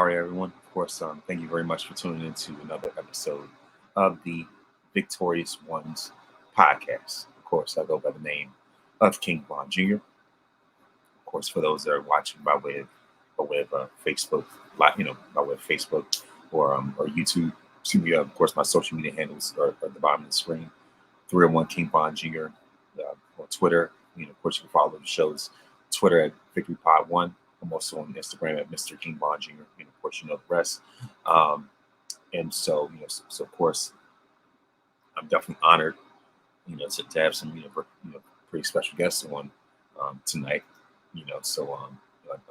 right, everyone. Of course, thank you very much for tuning into another episode of the Victorious Ones podcast. Of course, I go by the name of King Von Jr. Of course, for those that are watching by way of Facebook, by way of Facebook or YouTube. Excuse me. Of course, my social media handles are at the bottom of the screen. 301 King Von Jr. On Twitter. Of course, you can follow the show's Twitter at Victory Pod One. I'm also on Instagram at Mr. King Von Jr. Of course, you know the rest. And so, so of course, I'm definitely honored, to have some, pretty special guests on tonight. Like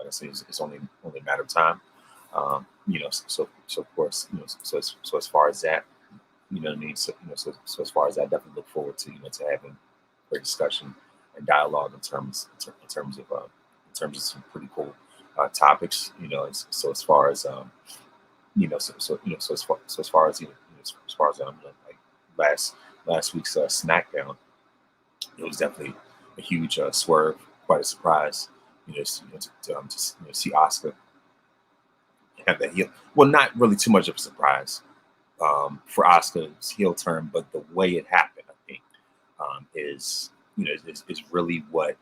I say, it's only a matter of time. So of course, so as far as that, you know what I mean. So as far as that, I definitely look forward to to having great discussion and dialogue in terms of some pretty cool topics. So as far as as far as like last week's SmackDown, it was definitely a huge swerve, quite a surprise. To see Asuka have that heel. Well, not really too much of a surprise for Asuka's heel turn, but the way it happened, I think, is really what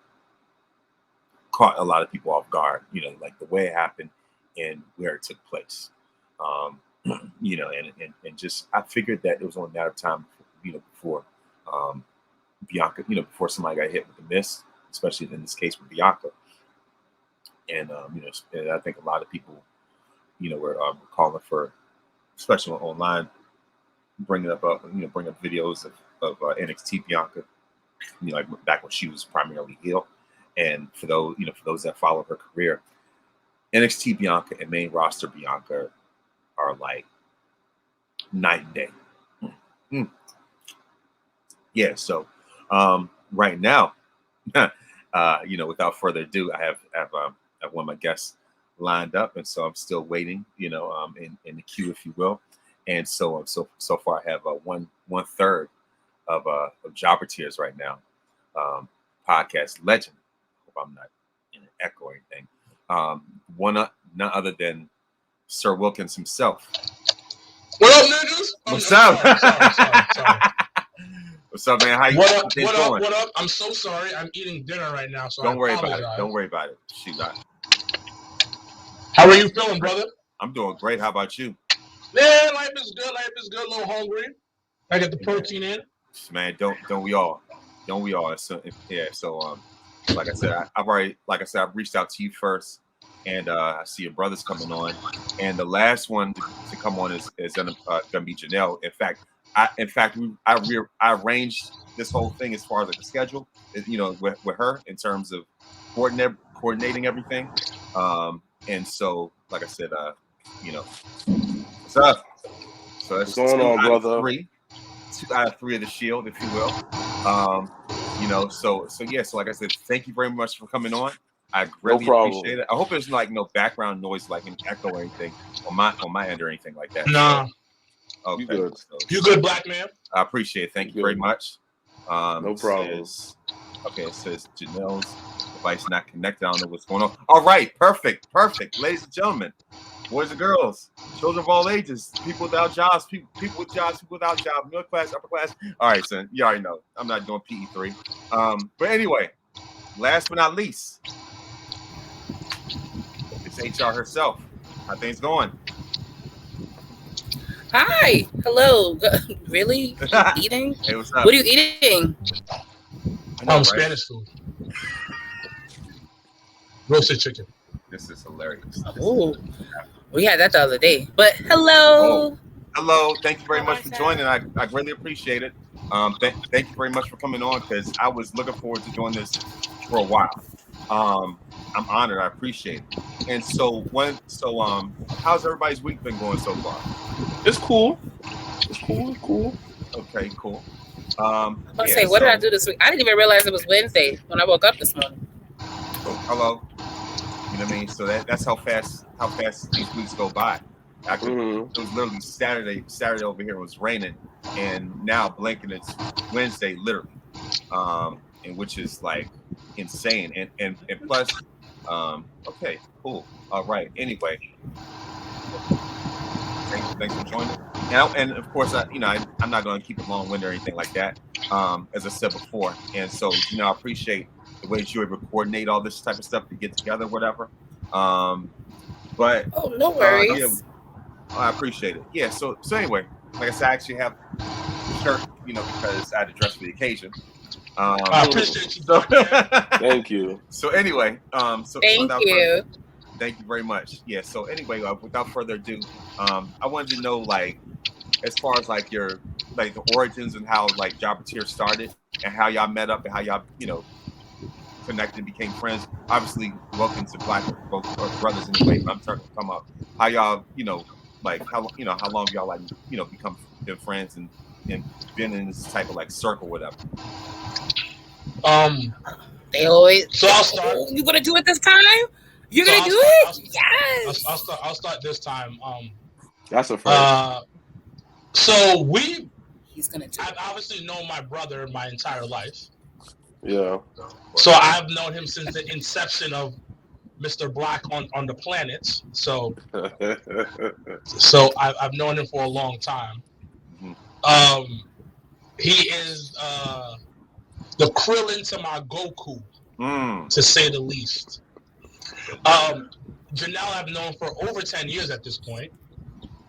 caught a lot of people off guard. Like the way it happened and where it took place. And just I figured that it was only a matter of time, before Bianca, before somebody got hit with the miss, especially in this case with Bianca. And and I think a lot of people, were calling for, especially online, bringing up videos of NXT Bianca, like back when she was primarily heel. And for those that follow her career, NXT Bianca and main roster Bianca are like night and day. Mm. Yeah. So right now, without further ado, I have one of my guests lined up, and so I'm still waiting, in the queue, if you will. And so far, I have one third of Jobber Tears right now, podcast legend. Hope I'm not in an echo or anything. None other than Sir Wilkins himself. What up, niggas? What's up? Sorry. What's up, man? How you doing? What up? I'm so sorry. I'm eating dinner right now, so Don't worry apologize. about it. Don't worry about it. Shoot, How are you feeling, brother? I'm doing great. How about you? Yeah, life is good. A little hungry. I get the protein in. Man, don't we all? Don't we all? So like I said, I've reached out to you first, and I see your brother's coming on, and the last one to come on is gonna be Janelle. In fact, I arranged this whole thing as far as like the schedule, with her in terms of coordinating everything. And so, like I said, what's up? So that's what's going on, brother? 2 out of 3 of the Shield, if you will. So like I said, thank you very much for coming on. I really appreciate it. I hope there's like no background noise, like an echo or anything on my end or anything like that. Nah. So, okay. You good, black man? I appreciate it. Thank you very much. No problem. It says Janelle's device not connected. I don't know what's going on. All right, perfect. Ladies and gentlemen, boys and girls, children of all ages, people without jobs, people with jobs, people without jobs, middle class, upper class. All right, son, you already know. I'm not doing PE3. But anyway, last but not least, it's HR herself. How things going? Hi. Hello. Really? Eating? Hey, what's up? What are you eating? Spanish food. Roasted chicken. This is hilarious. Oh, we had that the other day. But hello. Hello. Thank you very much for joining. I greatly appreciate it. Thank you very much for coming on, because I was looking forward to doing this for a while. I'm honored. I appreciate it. And so how's everybody's week been going so far? It's cool. Okay, cool. What did I do this week? I didn't even realize it was Wednesday when I woke up this morning. Oh, hello. You know what I mean? So that's how fast these weeks go by. It was literally Saturday over here. It was raining, and now blinking it's Wednesday, literally, and which is like insane. And plus, okay, cool, all right. Anyway, Thanks for joining. And of course, I'm not going to keep it long-winded or anything like that. As I said before, and so I appreciate the way that you're able to coordinate all this type of stuff to get together, whatever. But no worries. Yeah, I appreciate it. Yeah. So anyway, like I said, I actually have a shirt, because I had to dress for the occasion. I appreciate you. Thank you. So anyway, Thank you. Thank you very much. Yeah. So anyway, without further ado, I wanted to know, like, as far as like your the origins and how like Jobberteer started and how y'all met up and how y'all connected and became friends. Obviously, welcome to Black both brothers in the way. But I'm talking about how y'all like how long y'all like become friends and been in this type of like circle, whatever. They always. So I'll start. You gonna do it this time? You're gonna do it? Yes. I'll start this time. That's a first. So he's gonna do I've obviously known my brother my entire life. Yeah. So I've known him since the inception of Mr. Black on the planet. So I've known him for a long time. He is the Krillin to my Goku, to say the least. Janelle I've known for over 10 years at this point.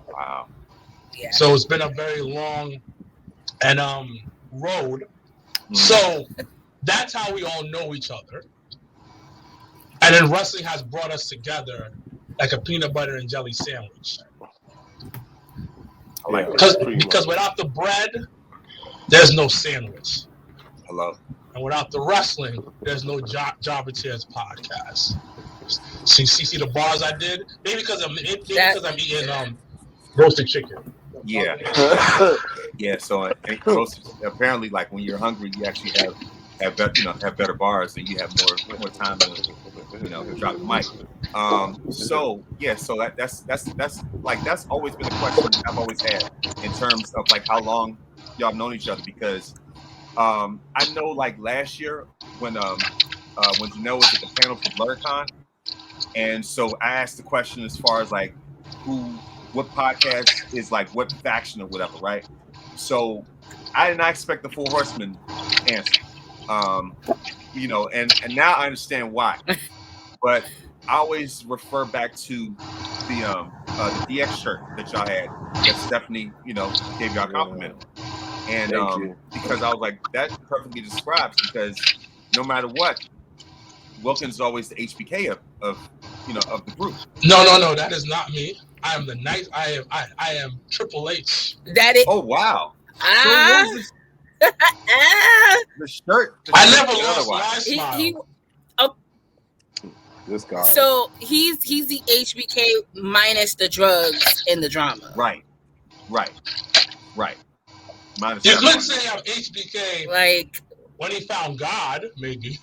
Wow. Yeah. So it's been a very long and road. So that's how we all know each other. And then wrestling has brought us together like a peanut butter and jelly sandwich. Because without the bread, there's no sandwich. Hello. And without the wrestling, there's no Jobberteers podcast. See the bars I did? Maybe because I'm eating roasted chicken. Yeah. Yeah. So apparently, like when you're hungry, you actually have better bars and you have more time to drop the mic. So that's always been a question I've always had in terms of like how long y'all have known each other, because I know like last year when Janelle was at the panel for BlurCon, and so I asked the question as far as like what podcast is like what faction or whatever, right? So I did not expect the Four Horsemen answer. And now I understand why. But I always refer back to the DX shirt that y'all had that Stephanie, gave y'all a compliment. And because I was like, that perfectly describes, because no matter what, Wilkins is always the HBK of the group. No, that is not me. I am the nice. I am Triple H. That is. Oh wow. The shirt. I never lost my smile. This guy. So he's the HBK minus the drugs and the drama. Right. Minus you could say I'm HBK. Like when he found God, maybe.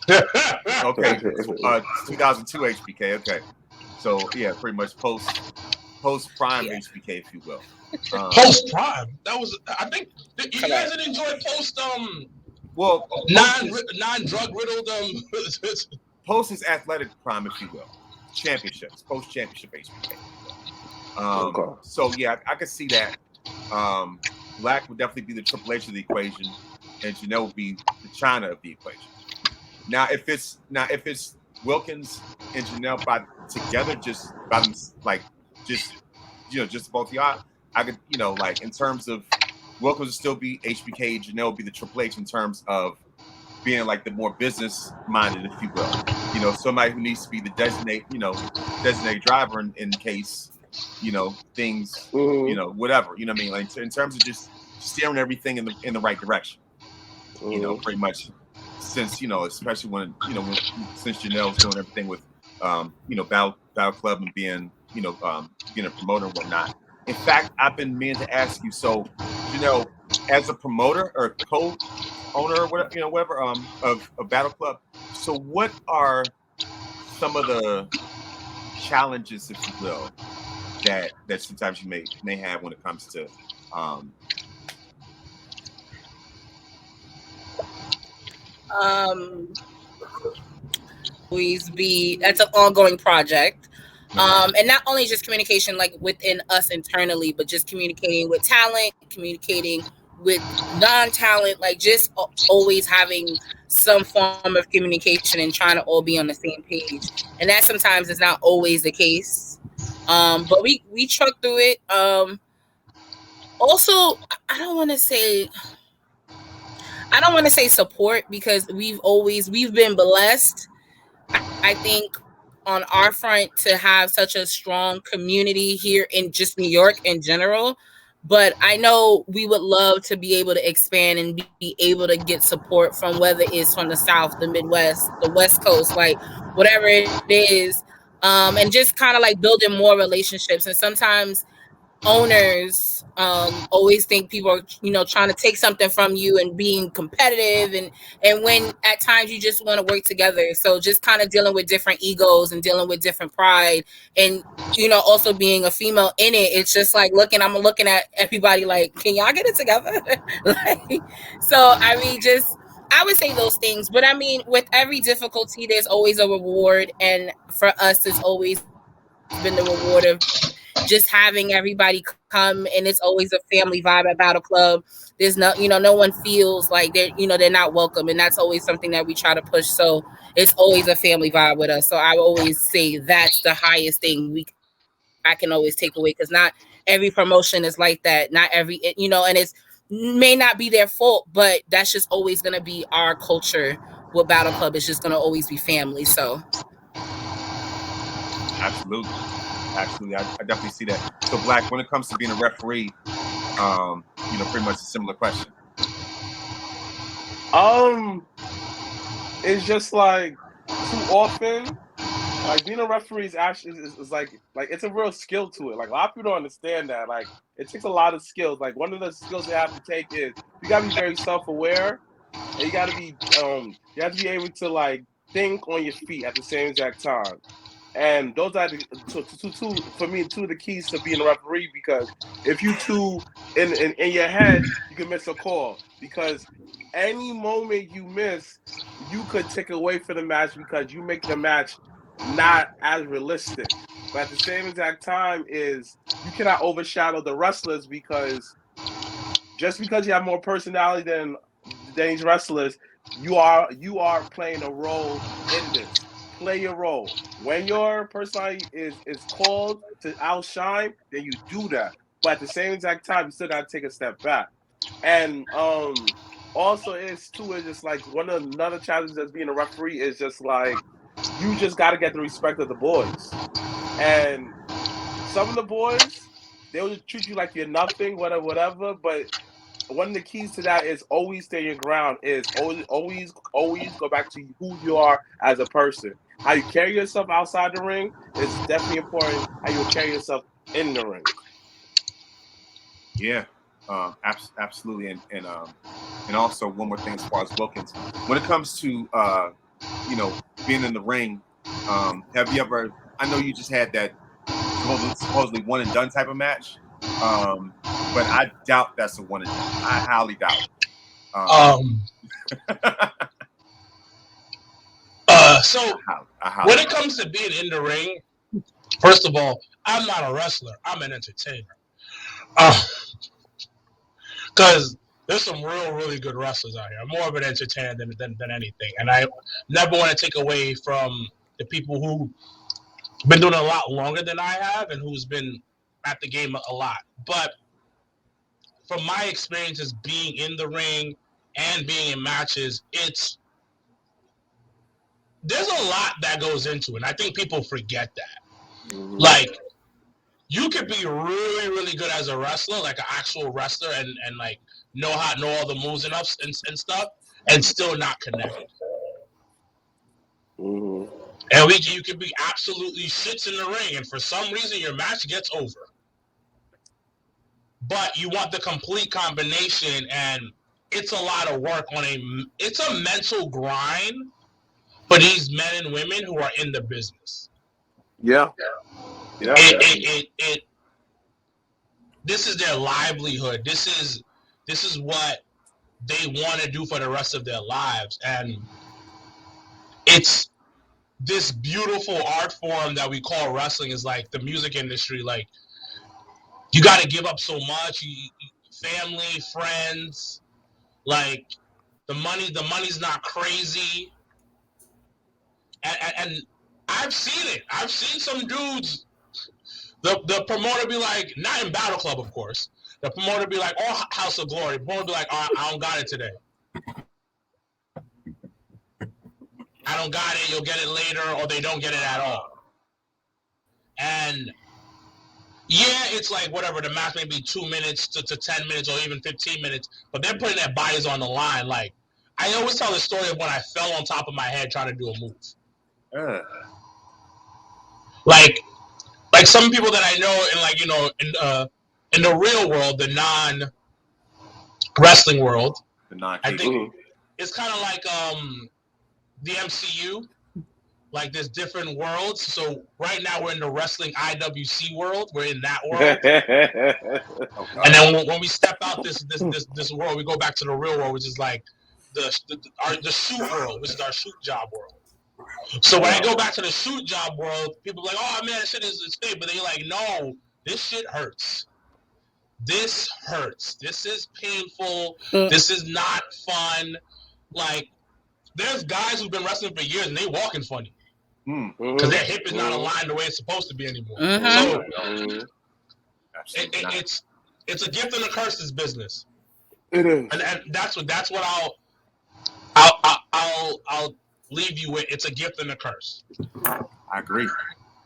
Okay. 2002 HBK. Okay. So yeah, pretty much post prime HBK, if you will. Post prime. That was. I think you guys didn't enjoy post. Well, non-drug riddled. Post is athletic prime, if you will. Championships. Post championship HBK. So yeah, I could see that. Black would definitely be the Triple H of the equation, and Janelle would be the China of the equation. Now, if it's Wilkins and Janelle together, just both y'all, I could, like in terms of Wilkins would still be HBK, Janelle would be the Triple H in terms of being like the more business minded, if you will. Somebody who needs to be the designated driver in case, things, whatever. You know what I mean? Like in terms of just steering everything in the right direction. Pretty much since especially when since Janelle's doing everything with Battle Club and being being a promoter and whatnot. In fact, I've been meaning to ask you. So, as a promoter or co-owner or whatever of Battle Club. So, what are some of the challenges, if you will, that sometimes you may have when it comes to always be, that's an ongoing project. And not only just communication like within us internally, but just communicating with talent, communicating with non-talent, like just always having some form of communication and trying to all be on the same page. And that sometimes is not always the case. But we truck through it. Also, I don't want to say support, because we've been blessed, I think, on our front to have such a strong community here in just New York in general. But I know we would love to be able to expand and be able to get support from, whether it's from the South, the Midwest, the West Coast, like whatever it is. And just kind of like building more relationships. And sometimes owners always think people are, trying to take something from you and being competitive, and when at times you just want to work together. So just kind of dealing with different egos and dealing with different pride, and also being a female in it, it's just like I'm looking at everybody like, can y'all get it together? Like, so I mean, just I would say those things. But I mean, with every difficulty there's always a reward, and for us it's always been the reward of just having everybody come, and it's always a family vibe at Battle Club. There's no one feels like they're not welcome, and that's always something that we try to push. So it's always a family vibe with us. So I always say that's the highest thing I can always take away, because not every promotion is like that. Not every, and it's may not be their fault, but that's just always going to be our culture with Battle Club. It's just going to always be family. So absolutely. I definitely see that. So Black, when it comes to being a referee, pretty much a similar question. It's just like too often, like being a referee is actually is like it's a real skill to it. Like a lot of people don't understand that. Like it takes a lot of skills. Like one of the skills you have to take is you gotta be very self-aware, and you have to be able to like think on your feet at the same exact time. And those are for me two of the keys to being a referee, because if you two in your head, you can miss a call, because any moment you miss, you could take away from the match because you make the match not as realistic. But at the same exact time is you cannot overshadow the wrestlers, because just because you have more personality than these wrestlers, you are playing a role in this. Play your role. When your personality is called to outshine, then you do that. But at the same exact time, you still gotta take a step back. And also it's just like another challenge as being a referee is just like you just gotta get the respect of the boys. And some of the boys, they'll just treat you like you're nothing, whatever. But one of the keys to that is always stay your ground. Is always go back to who you are as a person. How you carry yourself outside the ring is definitely important. How you carry yourself in the ring. Yeah, absolutely. And also one more thing as far as Wilkins, when it comes to being in the ring, have you ever? I know you just had that supposedly one and done type of match, but I doubt that's a one and done. I highly doubt it. So when it comes to being in the ring, first of all, I'm not a wrestler. I'm an entertainer. Because there's some really good wrestlers out here. I'm more of an entertainer than anything. And I never want to take away from the people who've been doing a lot longer than I have and who's been at the game a lot. But from my experiences being in the ring and being in matches, there's a lot that goes into it. And I think people forget that. Mm-hmm. Like, you could be really, really good as a wrestler, like an actual wrestler, and like know all the moves and ups and stuff, and still not connect. Mm-hmm. And you could be absolutely shits in the ring, and for some reason your match gets over. But you want the complete combination, and it's a lot of work it's a mental grind for these men and women who are in the business. Yeah. This is their livelihood. This is what they want to do for the rest of their lives, and it's this beautiful art form that we call wrestling is like the music industry. Like, you got to give up so much. Family, friends, like the money's not crazy. And I've seen it. I've seen some dudes. The promoter be like, not in Battle Club, of course. The promoter be like, oh, House of Glory. The promoter be like, oh, I don't got it today. I don't got it. You'll get it later, or they don't get it at all. And yeah, it's like whatever. The match may be 2 minutes to 10 minutes or even 15 minutes, but they're putting their bodies on the line. Like, I always tell the story of when I fell on top of my head trying to do a move. Like some people that I know in, like, you know, in the real world, the non-wrestling world, I think it's kind of like the MCU. Like, there's different worlds. So right now we're in the wrestling IWC world. We're in that world. And then when we step out this world, we go back to the real world, which is like the shoot world, which is our shoot job world. So when I go back to the shoot job world, people are like, oh man, shit is fake. But then you're like, no, this shit hurts. This hurts. This is painful. This is not fun. Like, there's guys who've been wrestling for years and they walking funny. Because their hip is not aligned the way it's supposed to be anymore. So it's a gift and a curse, this business. It is. And that's what I'll leave you with. It's a gift and a curse. I agree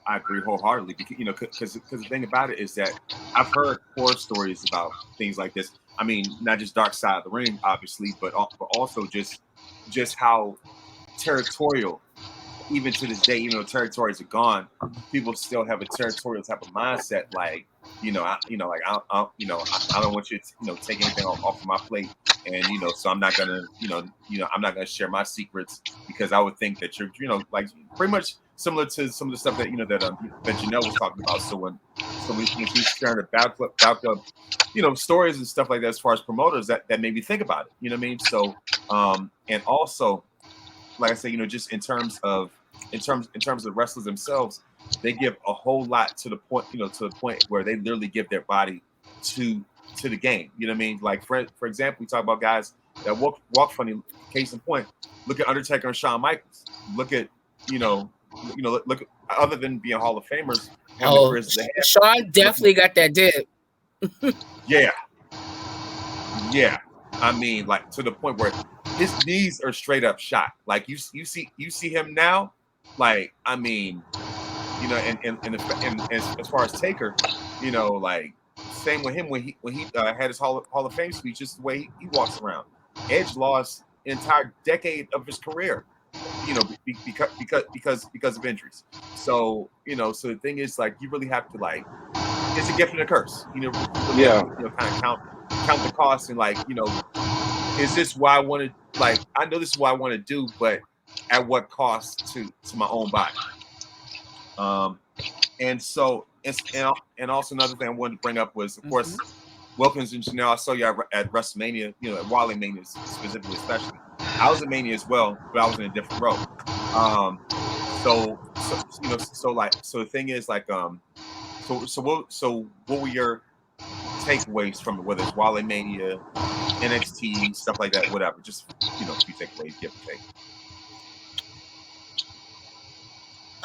wholeheartedly. You know, because the thing about it is that I've heard horror stories about things like this. I mean, not just Dark Side of the Ring, obviously, but also just how territorial, even to this day, even though territories are gone, people still have a territorial type of mindset. Like, I don't want you to, take anything off of my plate, and so I'm not gonna, I'm not gonna share my secrets, because I would think that you're, like pretty much similar to some of the stuff that that Janelle was talking about. So when she's sharing the Battle Club, stories and stuff like that, as far as promoters, that made me think about it. You know what I mean? So, and also, like I said, just in terms of the wrestlers themselves, they give a whole lot to the point, to the point where they literally give their body to the game. You know what I mean? Like for example, we talk about guys that walk funny. Case in point, look at Undertaker and Shawn Michaels. Look at look at, other than being Hall of Famers. Shawn definitely got that dip. Yeah. I mean, like, to the point where his knees are straight up shot. Like you see him now. Like, I mean, and as far as Taker, like, same with him when he had his Hall of Fame speech, just the way he walks around. Edge lost an entire decade of his career, because of injuries. So so the thing is, like, you really have to, like, it's a gift and a curse. Really kind of count the cost, and, like, is this what I want to, like, I know this is what I want to do, but at what cost to my own body? And so and also another thing I wanted to bring up was, of course, Wilkins and Janelle. I saw you at WrestleMania, at Wally Mania specifically, especially. I was at Mania as well, but I was in a different row. So the thing is, like, so what were your takeaways from it, whether it's Wally Mania, NXT, stuff like that, whatever? Just a few takeaways, give or take.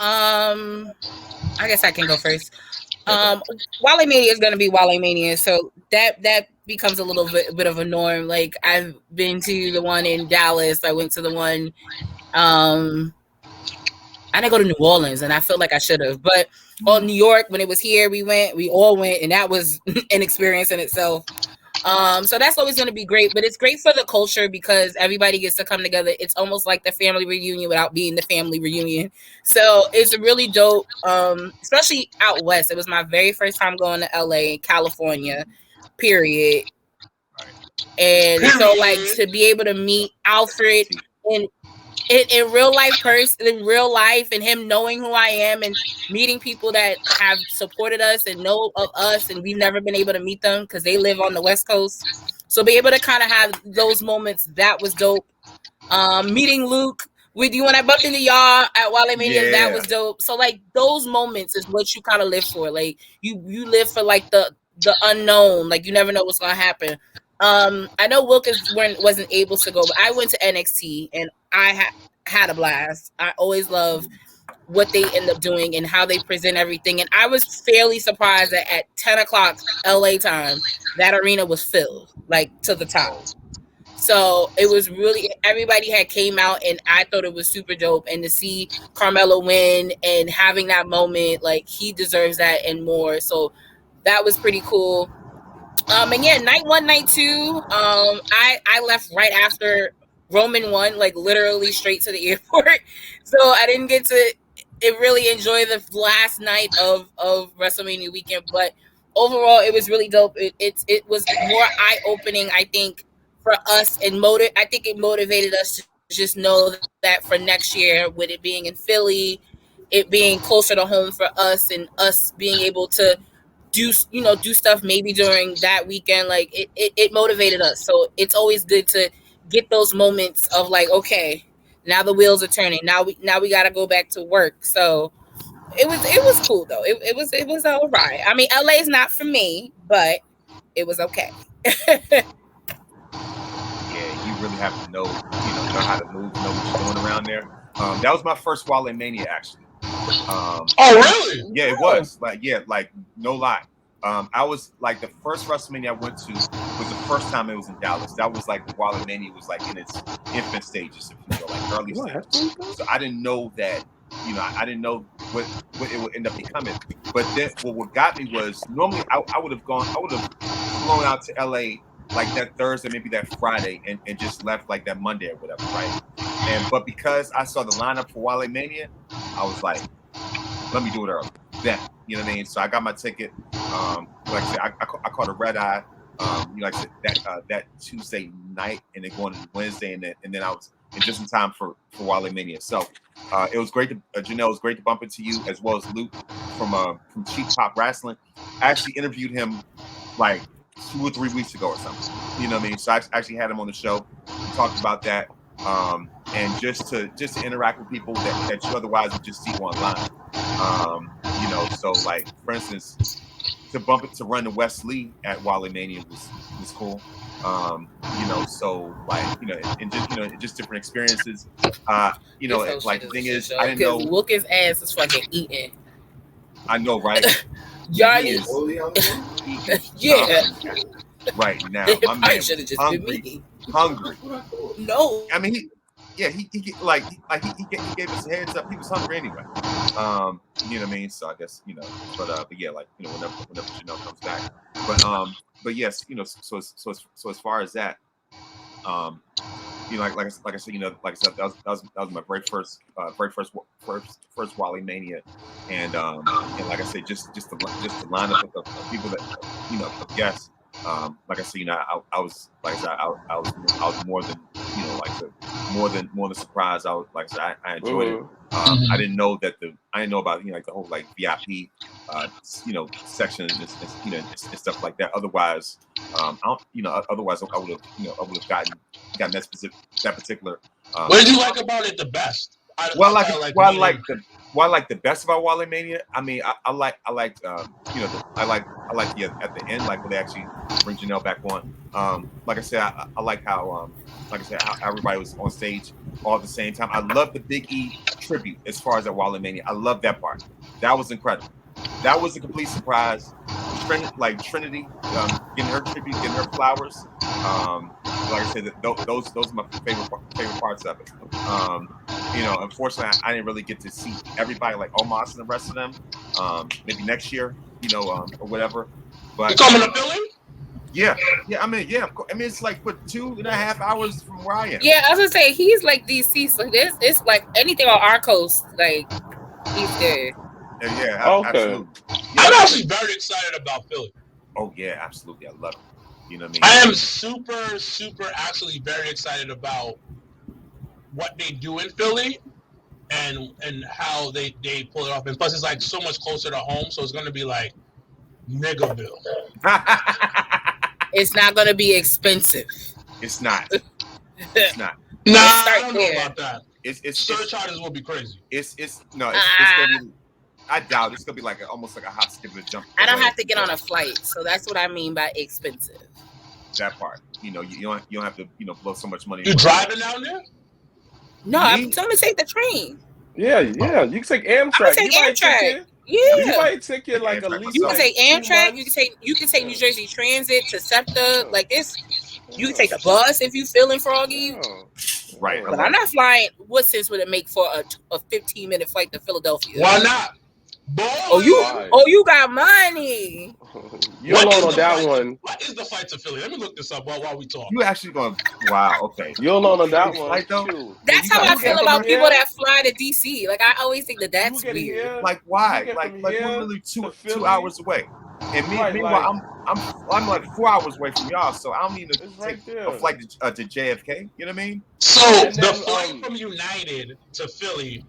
I guess I can go first. Wally Mania is going to be Wally Mania, so that becomes a little bit of a norm. Like, I've been to the one in Dallas. I went to the one. I didn't go to New Orleans, and I feel like I should have. But New York, when it was here, we all went, and that was an experience in itself. So that's always going to be great, but it's great for the culture because everybody gets to come together. It's almost like the family reunion without being the family reunion. So it's really dope, especially out west. It was my very first time going to LA, California, period. And so, like, to be able to meet Alfred in real life, and him knowing who I am, and meeting people that have supported us and know of us, and we've never been able to meet them because they live on the West Coast. So be able to kind of have those moments, that was dope. Meeting Luke, with you when I bumped into y'all at Wale Mania, that Yeah. was dope. So like those moments is what you kind of live for. Like you live for like the unknown. Like you never know what's gonna happen. I know Wilkins wasn't able to go, but I went to NXT and I had a blast. I always love what they end up doing and how they present everything. And I was fairly surprised that at 10 o'clock LA time, that arena was filled like to the top. So it was really, everybody had came out and I thought it was super dope. And to see Carmelo win and having that moment, like he deserves that and more. So that was pretty cool. And yeah, night 1, night 2, I left right after Roman won, like literally straight to the airport. So I didn't get to really enjoy the last night of WrestleMania weekend, but overall it was really dope. It was more eye-opening, I think, for us, and I think it motivated us to just know that for next year, with it being in Philly, it being closer to home for us, and us being able to do stuff maybe during that weekend, like it motivated us. So it's always good to get those moments of like, okay, now the wheels are turning. Now we got to go back to work. So it was cool though. It was all right. I mean, LA is not for me, but it was okay. Yeah, you really have to know how to move, know what you're doing around there. That was my first Wale Mania, actually. Oh, really? Yeah, it was. Like no lie. I was like, the first WrestleMania I went to was the first time it was in Dallas. That was like Wale Mania was like in its infant stages, if you will, like early stages. So I didn't know that, I didn't know what it would end up becoming. But then what got me was, normally I would have flown out to LA like that Thursday, maybe that Friday, and just left like that Monday or whatever, right? But because I saw the lineup for Wale Mania, I was like, let me do it early. Then, you know what I mean? So I got my ticket. Like I said, I caught a red eye. Like I said, that Tuesday night, and then going to Wednesday, and then I was just in time for Wale Mania. So it was great to Janelle. It was great to bump into you, as well as Luke from Cheap Pop Wrestling. I actually interviewed him like 2 or 3 weeks ago or something. You know what I mean? So I actually had him on the show. We talked about that. And just to interact with people that you otherwise would just see online. So like, for instance, to run to West Lee at Wale Mania was cool. So like, and just different experiences. Like the thing is, I didn't know Wilkins' ass is fucking eating. I know, right? Y'all He is yeah. Right now, my man should have just hungry, been me. hungry. No, I mean, he gave us a heads up. He was hungry anyway. You know what I mean? So I guess, but yeah, like, whenever Janelle comes back. But yes, so as far as that, like I said, that was my very first Wale Mania, and like I said, just the lineup of people that, of guests. Like I said, I was more than more than surprised. I enjoyed it. I didn't know about like the whole like VIP section and stuff like that. Otherwise, otherwise I would have gotten that particular. What did you like about it the best? I like the best about Wale Mania. I mean, I like at the end, like when they actually bring Janelle back on. Like I said, I like how how everybody was on stage all at the same time. I love the Big E tribute as far as at Wale Mania. I love that part. That was incredible. That was a complete surprise. Trinity getting her tribute, getting her flowers. Like I said, those are my favorite parts of it. Unfortunately, I didn't really get to see everybody like Omos and the rest of them. Maybe next year, or whatever. But you coming to Philly? Yeah. I mean, yeah. Of course. I mean, it's like 2.5 hours from where I am. Yeah, I was gonna say he's like DC, so it's like anything on our coast, like he's there. Yeah, okay. Absolutely. Yeah. I'm actually very excited about Philly. Oh yeah, absolutely. I love it. You know what I I mean? am super actually very excited about what they do in Philly and how they pull it off. And plus, it's like so much closer to home, so it's gonna be like Niggaville. It's not gonna be expensive. It's not. It's not. Nah, I don't know about that. it's surcharges will be crazy. It's gonna be. I doubt it's gonna be like almost like a hop, skip, and a jump. I don't have to get on a flight, so that's what I mean by expensive. That part, you don't have to blow so much money. You driving down there? No, I'm going to take the train. Yeah. You can take Amtrak. I'm take Amtrak. You might take it like at least. You can take Amtrak. 2 You can take New Jersey Transit to SEPTA. Like this, you can take a bus if you feeling froggy. Right. But I'm not flying. What sense would it make for a 15-minute flight to Philadelphia? Why not? Boy, you got money. You alone on that one. What is the flight to Philly? Let me look this up while we talk. You actually going? Wow. Okay. You alone on that one. That's how I feel about people that fly to DC. Like I always think that's weird. Here, like why? Like we're literally 2 hours away, and meanwhile I'm like 4 hours away from y'all, so I don't need to take a flight to JFK. You know what I mean? So the flight from United to Philly.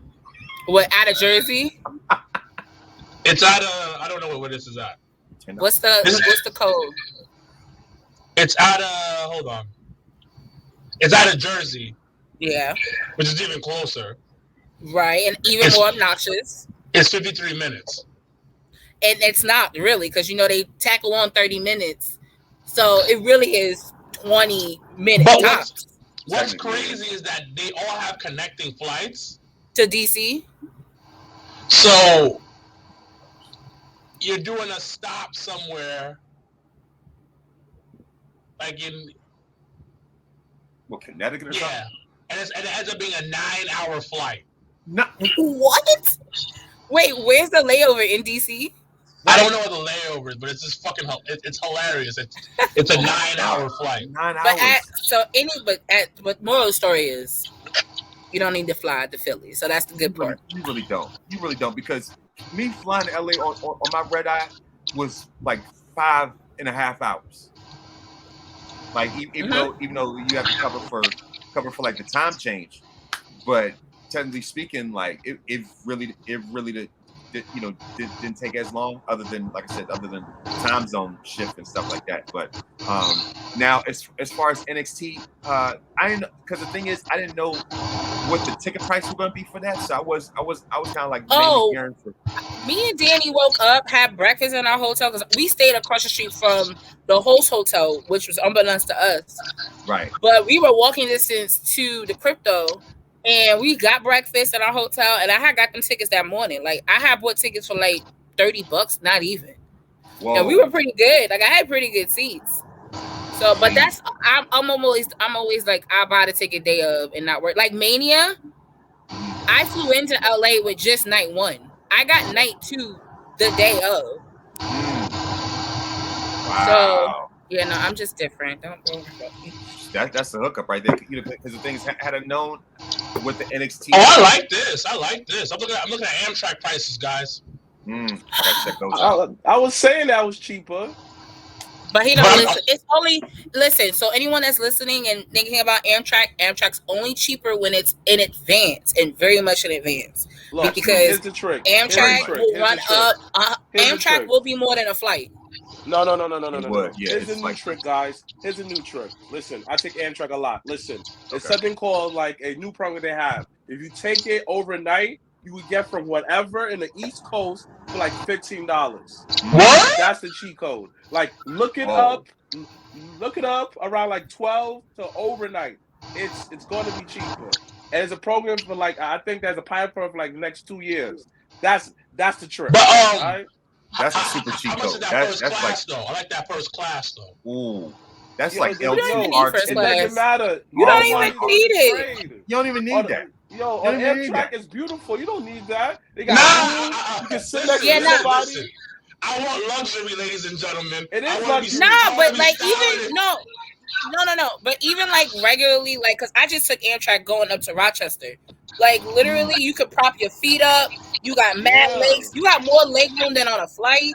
What, out of Jersey? It's out of, I don't know what this is at. What's the code? It's out of, hold on. It's out of Jersey. Yeah. Which is even closer. Right, and even more obnoxious. It's 53 minutes. And it's not really, because they tackle on 30 minutes. So it really is 20 minutes tops. What's crazy is that they all have connecting flights to DC. So you're doing a stop somewhere, like in Connecticut or something? And it ends up being a 9-hour flight. No. What? Wait, where's the layover in DC? I don't know what the layover is, but it's just fucking. It's hilarious. It's a 9-hour flight. 9 hours. But moral of the story is, you don't need to fly to Philly, so that's the good part. You really don't, because me flying to LA on my red eye was like 5.5 hours. Like even though you have to cover for like the time change, but technically speaking, like it really didn't take as long, other than, like I said, other than time zone shift and stuff like that. But now as far as NXT, I didn't, because the thing is, I didn't know what the ticket price was going to be for that, so I was kind of like me and Danny woke up, had breakfast in our hotel, because we stayed across the street from the host hotel, which was unbeknownst to us. Right. But we were walking distance to the crypto. And we got breakfast at our hotel, and I had got them tickets that morning. Like I had bought tickets for like $30, not even. Whoa. And we were pretty good. Like I had pretty good seats. So, but that's I'm always like, I buy the ticket day of and not work. Like Mania, I flew into LA with just night 1. I got night 2 the day of. Wow. So I'm just different. Don't worry about me. That's the hookup right there. Because the thing is, had I known with the NXT. Oh, I like this. I'm looking at Amtrak prices, guys. I gotta check those out. I was saying that was cheaper. But he don't listen. It's only so anyone that's listening and thinking about Amtrak's only cheaper when it's in advance, and very much in advance. Look, because here's the trick. Amtrak will run up. Amtrak will be more than a flight. No. Yeah, Here's a new trick, guys. Here's a new trick. Listen, I take Amtrak a lot. Listen, it's something called like a new program they have. If you take it overnight, you would get from whatever in the East Coast for like $15. What? That's the cheat code. Like, look it up around like 12 to overnight. It's going to be cheaper. And it's a program for like, I think there's a pilot program for like the next 2 years. That's the trick. But right? That's a super cheat code. How much is that first class though? I like that first class though. Ooh. That's like LTR. It doesn't matter. You don't even need it. You don't even need that. Yo, on Amtrak is beautiful. You don't need that. They got you can sit next to somebody. Listen, I want luxury, ladies and gentlemen. It is luxury. But like even no. But even like regularly, like, cause I just took Amtrak going up to Rochester. Like literally, you could prop your feet up. You got mad legs. You got more leg room than on a flight.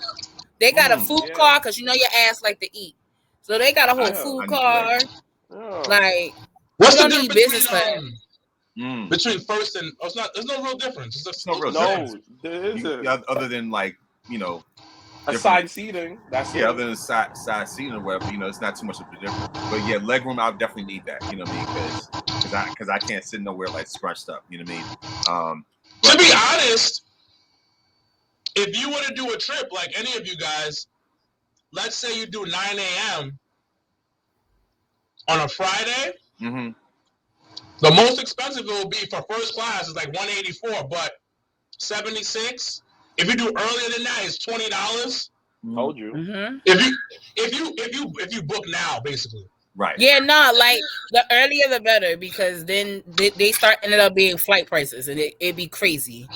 They got a food car, cause your ass like to eat. So they got a whole food car. Like, what's the difference business class? Between first and there's no real difference. There's no real difference. There isn't. Other than like Aside seating, that's yeah, other than side seating or whatever, it's not too much of a difference. But yeah, leg room, I'll definitely need that. You know what I mean? Because I can't sit nowhere like scrunched up. You know what I mean? To be honest, if you were to do a trip like any of you guys, let's say you do 9 a.m. on a Friday. Mm-hmm. The most expensive it will be for first class is like $184, but $76. If you do earlier than that, it's $20. Told you. Mm-hmm. If you book now, basically. Right. Yeah, no, like the earlier the better, because then they start ended up being flight prices, and it'd be crazy.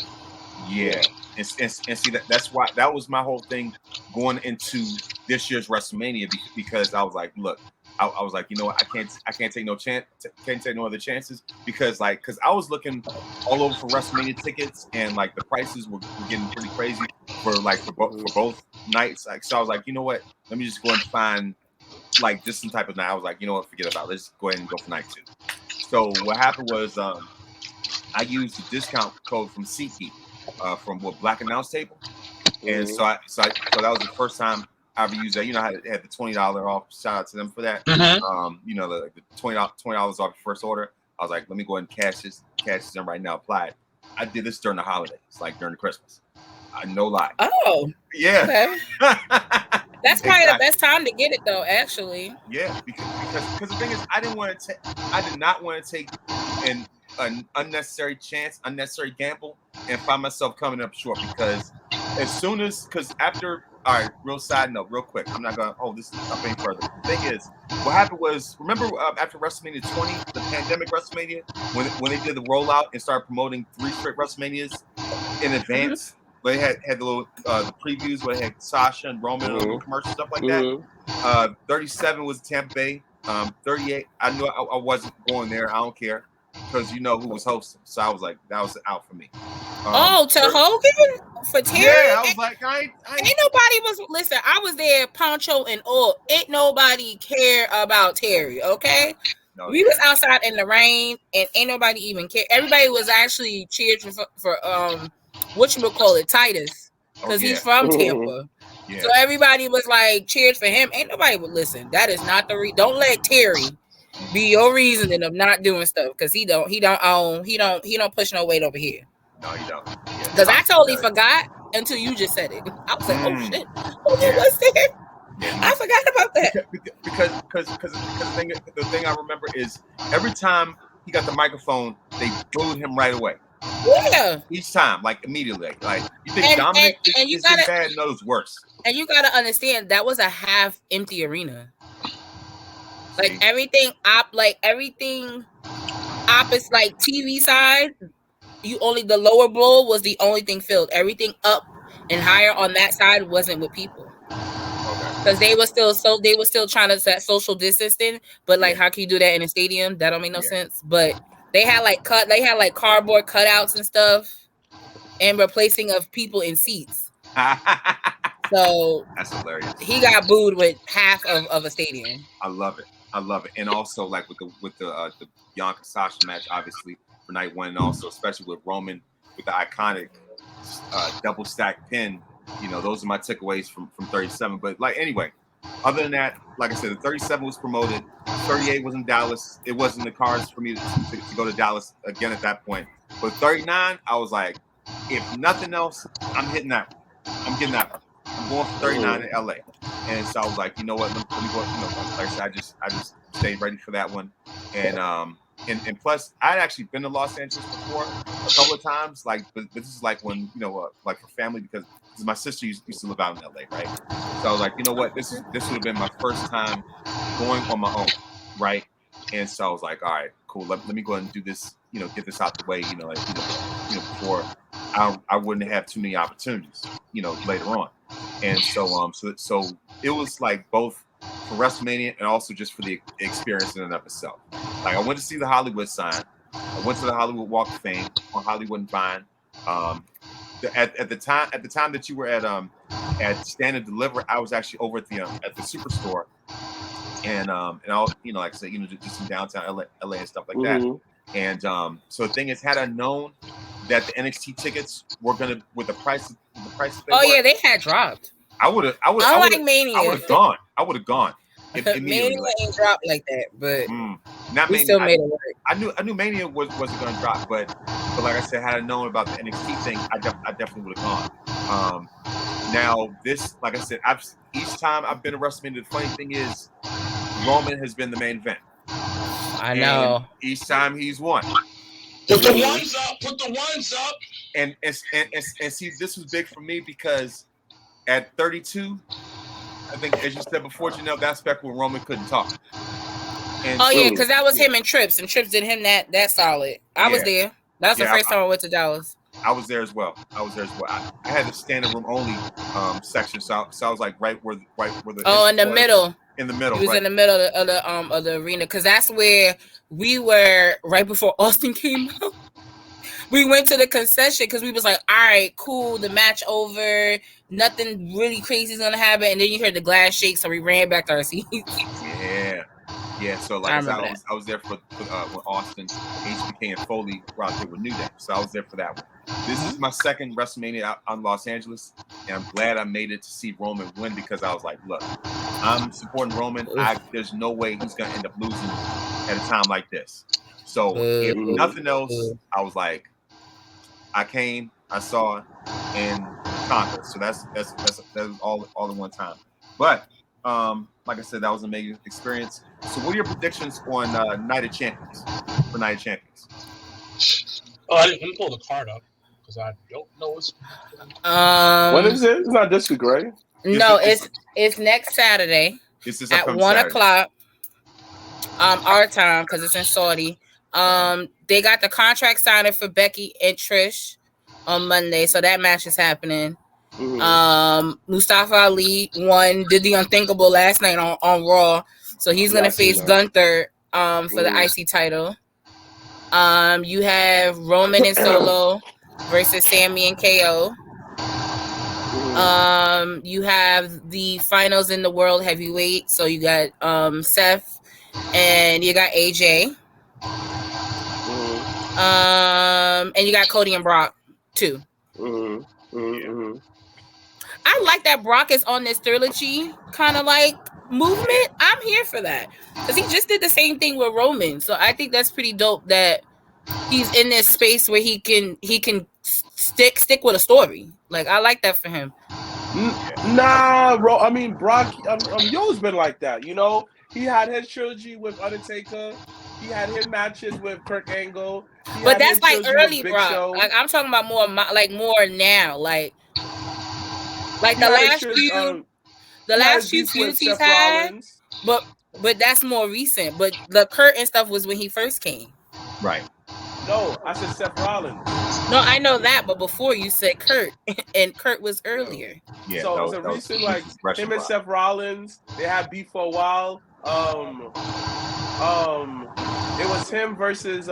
Yeah, and see that's why that was my whole thing going into this year's WrestleMania, because I was like, look, I was like, you know what, I can't take no chance, can't take no other chances, because I was looking all over for WrestleMania tickets, and like the prices were getting pretty crazy for both nights. Like, so I was like, you know what, let me just go and find like just some type of night. I was like, you know what, forget about it. Let's go ahead and go for night 2. So what happened was I used the discount code from SeatGeek from Black Announce Table, and so that was the first time I ever used that. You know, I had the $20 off. Shout out to them for that. Mm-hmm. The $20 off your first order. I was like, let me go ahead and cash this in right now. Apply it. I did this during the holidays, like during the Christmas. No lie. Oh, yeah. Okay. That's probably the best time to get it, though. Actually. Yeah, because the thing is, I did not want to take an unnecessary chance, unnecessary gamble, and find myself coming up short. Because after, all right, real side note, real quick, I'm not gonna hold this up any further. The thing is, what happened was, remember after WrestleMania 20, the pandemic WrestleMania, when they did the rollout and started promoting 3 straight WrestleManias in advance. They had the little the previews where they had Sasha and Roman and little commercial stuff like that. 37 was Tampa Bay. 38, I knew I wasn't going there. I don't care, because you know who was hosting. So I was like, that was out for me. To Hogan for Terry? Yeah, I was like, ain't nobody was listen. I was there, poncho and all. Ain't nobody care about Terry. Okay. No, we was outside in the rain, and ain't nobody even care. Everybody was actually cheered for whatchamacallit, Titus, because he's from Tampa. Yeah. So everybody was like cheered for him. Ain't nobody would listen. That is not the don't let Terry be your reasoning of not doing stuff, because he don't push no weight over here. No, he don't. Because I totally forgot until you just said it. I was like, oh shit, what's there? Yeah. I forgot about that. Because the thing I remember is every time he got the microphone, they booed him right away. Yeah. Each time, like immediately. Like, you think Dominic is bad? No, it's worse. And you gotta understand, that was a half empty arena. Like everything opposite, like TV side, the lower bowl was the only thing filled. Everything up and higher on that side wasn't with people. Because they were still trying to set social distancing, but like, how can you do that in a stadium? That don't make no sense. But they had like cardboard cutouts and stuff, and replacing of people in seats. So that's hilarious. He got booed with half of a stadium. I love it, and also like with the Bianca Sasha match, obviously for night 1, and also especially with Roman with the iconic double stack pin. You know, those are my takeaways from 37. But like, anyway, other than that, like I said, the 37 was promoted. 38 was in Dallas. It wasn't the cards for me to go to Dallas again at that point. But 39, I was like, if nothing else, I'm hitting that one. I'm getting that one. I'm going for 39 in LA. And so I was like, you know what? Let me go. Like I said, I just stayed ready for that one. And plus, I'd actually been to Los Angeles before a couple of times. Like, but this is like when, like for family, because my sister used to live out in LA, right? So I was like, you know what? This would have been my first time going on my own, right? And so I was like, all right, cool. Let me go ahead and do this. Get this out the way. Before I wouldn't have too many opportunities. Later on. And so it was like both for WrestleMania and also just for the experience in and of itself. Like, I went to see the Hollywood sign. I went to the Hollywood Walk of Fame on Hollywood and Vine. At the time that you were at Stand and Deliver, I was actually over at the Superstore, and I, like I said, just in downtown LA and stuff like that. And so the thing is, had I known that the NXT tickets were with the price. Oh yeah, they had dropped. I would have Mania. gone. I would have gone. Mania ain't dropped like that, but not we Mania. still made it work. I knew Mania wasn't going to drop, but like I said, had I known about the NXT thing, I definitely would have gone. Now this, like I said, each time I've been to WrestleMania, the funny thing is, Roman has been the main event. I know. And each time he's won. Put the ones up. Put the ones up. And see, this was big for me because at 32, I think, as you said before, Janelle, that's back when Roman couldn't talk. And yeah, because that was him and Trips did him that solid. I was there. That was the first time I went to Dallas. I was there as well. I had the standing room only section, so I was like right where the in the middle. In the middle. He was in the middle of the arena because that's where we were right before Austin came out. We went to the concession because we was like, all right, cool, the match over, nothing really crazy is gonna happen, and then you heard the glass shake, so we ran back to our seats. Yeah. So like I was there for when Austin, HBK, and Foley were out there with New Day. So I was there for that one. This is my second WrestleMania out on Los Angeles, and I'm glad I made it to see Roman win because I was like, look, I'm supporting Roman. There's no way he's gonna end up losing at a time like this. So if nothing else, I was like, I came, I saw, and conquered. So that was all in one time. But like I said, that was an amazing experience. So what are your predictions on Night of Champions? For Night of Champions? Let me pull the card up because I don't know what's. When is it? It's not this week, right? No, it's next Saturday at 1:00. Our time because it's in Saudi. They got the contract signed for Becky and Trish on Monday, so that match is happening. Mustafa Ali did the unthinkable last night on Raw, so he's gonna face Gunther for the IC title. You have Roman and Solo versus Sami and KO. You have the finals in the World Heavyweight, so you got Seth and you got AJ. And you got Cody and Brock too. I like that Brock is on this trilogy kind of like movement. I'm here for that because he just did the same thing with Roman, so I think that's pretty dope that he's in this space where he can stick with a story. Like I like that for him. I mean Brock. Yo's been like that. You know, he had his trilogy with Undertaker. He had his matches with Kurt Angle. But that's like early, bro. Like I'm talking about more now. Like the last few feuds he's had. But that's more recent. But the Kurt and stuff was when he first came. Right. No, I said Seth Rollins. No, I know that, but before you said Kurt, and Kurt was earlier. Yeah. So it's a recent like him and Seth Rollins. They had beef for a while. It was him versus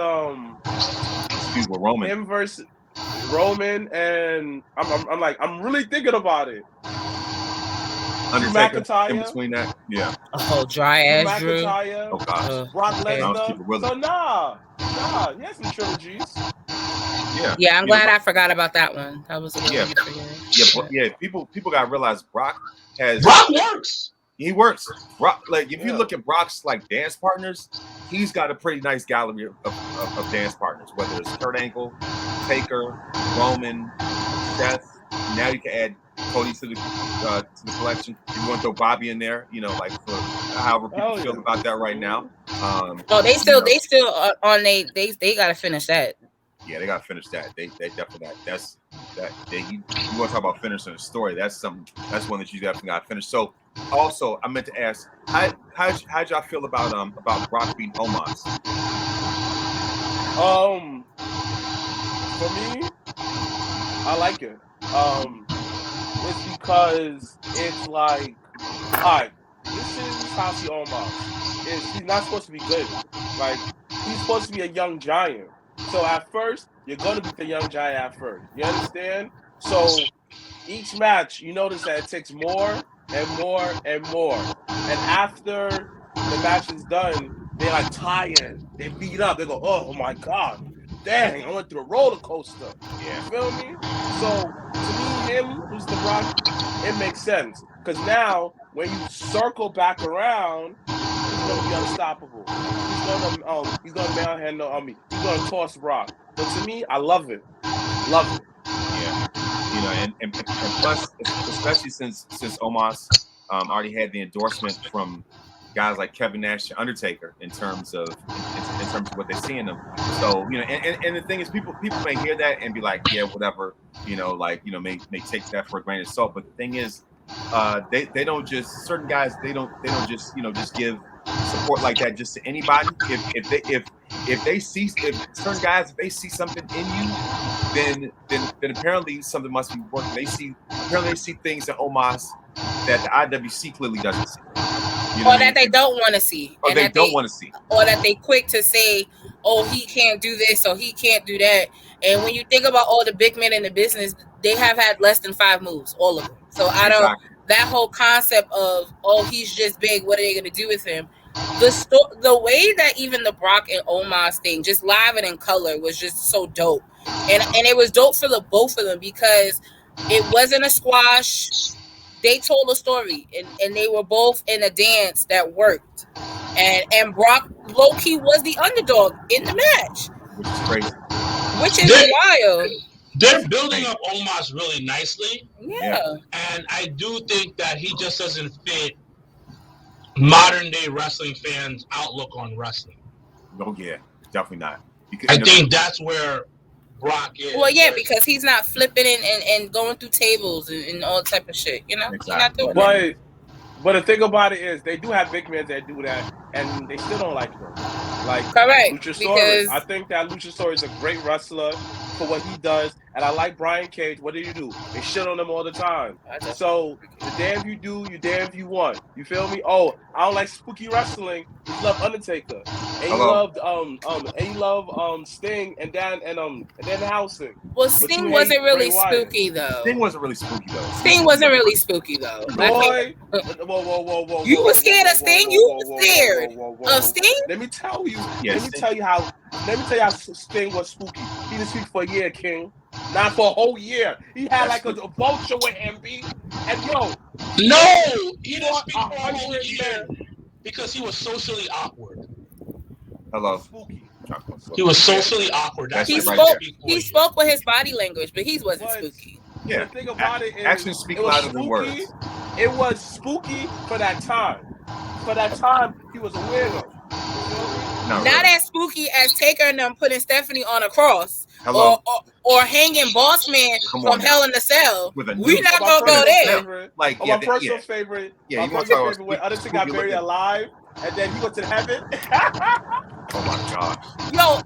Roman. Him versus Roman, and I'm really thinking about it. Undertaker McIntyre in between that, yeah. Oh, dry ass Drew. Oh gosh. Brock Lesnar. So nah, he has some trilogies. Yeah, I'm glad I forgot about that one. That was a people gotta realize Brock works. He works. Brock, like if you look at Brock's like dance partners, he's got a pretty nice gallery of dance partners. Whether it's Kurt Angle, Taker, Roman, Seth. Now you can add Cody to the collection. If you want to throw Bobby in there, you know, like for however people feel about that right now. They still on they gotta finish that. Yeah, they gotta finish that. They definitely that's that. You want to talk about finishing a story? That's one that you definitely gotta finish. So. Also, I meant to ask, how'd y'all feel about Brock beating Omos? For me, I like it. It's because it's like, alright, this is how he Omos. He's not supposed to be good. Like, he's supposed to be a young giant. So at first, you're gonna beat the young giant at first. You understand? So each match, you notice that it takes more and more and more. And after the match is done, they're like tired. They beat up. They go, oh my God. Dang, I went through a roller coaster. Yeah. You feel me? So to me, him, who's the Brock Brock, it makes sense. Because now, when you circle back around, he's going to be unstoppable. He's going to manhandle on me. He's going to toss Brock. But to me, I love it. Love it. Yeah. You know, and plus, especially since Omos already had the endorsement from guys like Kevin Nash and Undertaker in terms of what they see in them. So, you know, and the thing is, people may hear that and be like, yeah, whatever, you know, like, you know, may take that for a grain of salt. But the thing is, they don't just, certain guys, they don't just, you know, just give support like that just to anybody. If they see, if certain guys, if they see something in you, then apparently something must be working. They see things in Omos that the IWC clearly doesn't see. You know or that they don't want to see. Or they don't want to see. Or that they quick to say, oh, he can't do this or he can't do that. And when you think about all the big men in the business, they have had less than 5 moves, all of them. So I don't, that whole concept of, oh, he's just big, what are they going to do with him? The way that even the Brock and Omos thing, just live and in color, was just so dope. And it was dope for the both of them because it wasn't a squash. They told a story, and they were both in a dance that worked. And Brock low-key was the underdog in the match. Which is crazy. Which is wild. They're building up Omos really nicely. Yeah. And I do think that he just doesn't fit modern-day wrestling fans' outlook on wrestling. Oh, yeah. Definitely not. I think that's where Brock is. Well, yeah, because he's not flipping and going through tables and all type of shit, you know? Exactly. He's not doing that. But the thing about it is, they do have big men that do that, and they still don't like them. Like correct. Luchasaurus. I think that Luchasaurus is a great wrestler for what he does, and I like Brian Cage. What do you do? They shit on him all the time. So the damn you do, you damn you want. You feel me? Oh, I don't like spooky wrestling. You love Undertaker, and you loved Sting and Dan Housen. Well, Sting wasn't really spooky though. Sting wasn't really spooky though. Sting wasn't really spooky though. Boy, whoa. You were scared of Sting. You were scared of Sting. Let me tell you. Yes, let me tell you how Sting was spooky. He didn't speak for a year, King. Not for a whole year. He had like a vulture with him, B. And yo, no, he didn't speak for a whole year because he was socially awkward. Hello. Spooky. He was socially awkward. He spoke with his body language, but he wasn't spooky. Yeah. The thing about it is, actions speak louder than words. It was spooky for that time. For that time, he was a weirdo. Not really as spooky as Taker and them putting Stephanie on a cross. Or hanging Boss Man from Hell in the Cell. We not gonna go there. Like my personal favorite. Yeah, my personal favorite when Undertaker got buried alive, and then he went to heaven. Oh my gosh. Yo,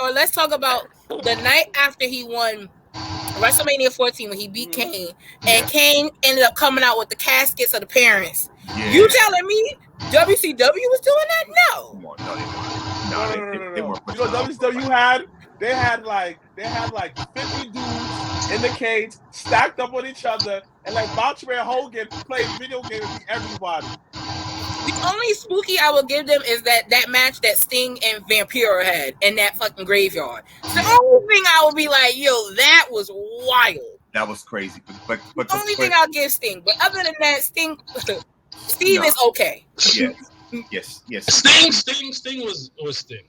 or let's talk about the night after he won WrestleMania 14 when he beat Kane, and Kane ended up coming out with the caskets of the parents. Yeah. You telling me WCW was doing that? No. Come on, no, they weren't. You know WCW They had like 50 dudes in the cage stacked up on each other, and like Macho Man Hogan played video games with everybody. The only spooky I will give them is that match that Sting and Vampiro had in that fucking graveyard. The only thing I would be like, yo, that was wild. That was crazy. But the only thing I'll give Sting. But other than that, Steve is okay. Yes. Sting was Sting.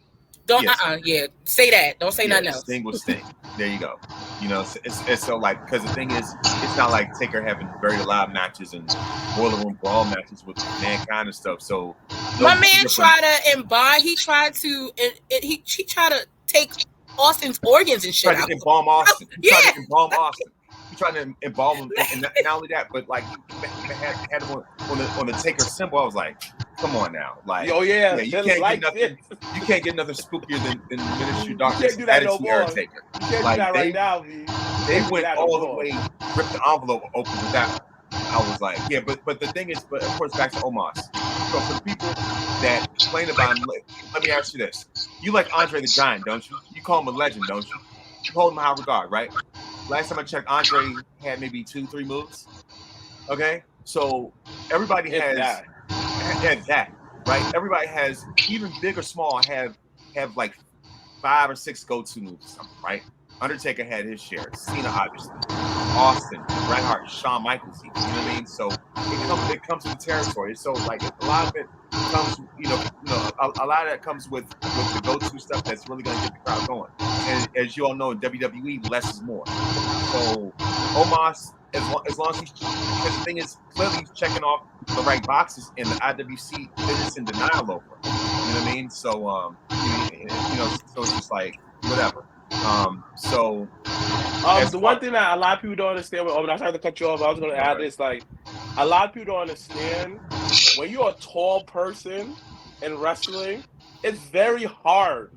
Say that. Don't say nothing else. Sting was Sting. There you go. You know, it's so like, because the thing is, it's not like Taker having very loud matches and boiler room brawl matches with Mankind and stuff. So my man tried to embody. He tried to take Austin's organs and shit. Tried to embalm Austin. He tried to embalm him, and not only that, but like he had him on the Taker symbol. I was like, come on now, like, you can't get nothing. You can't get nothing spookier than Ministry of Darkness. That is the era Taker. You can't do that right now, V. They went all the way, ripped the envelope open with that one. I was like, yeah, but the thing is, but of course, back to Omos. So for the people that complain about him, let me ask you this: you like Andre the Giant, don't you? You call him a legend, don't you? You hold him in high regard, right? Last time I checked, Andre had maybe 2-3 moves. Okay, so everybody has that, right? Everybody has, even big or small, have like 5 or 6 go-to moves, right? Undertaker had his share. Cena, obviously. Austin, Bret Hart, Shawn Michaels. You know what I mean? So it comes with the territory. So like a lot of it comes, a lot of that comes with the go-to stuff that's really going to get the crowd going. And as you all know, in WWE, less is more. So Omos, as long as he's, because the thing is, clearly he's checking off the right boxes, and the IWC they're just in denial over it. You know what I mean? So so it's just like whatever. So the one thing that a lot of people don't understand with Omos, I tried to cut you off. I was going to add this, like a lot of people don't understand when you're a tall person in wrestling, it's very hard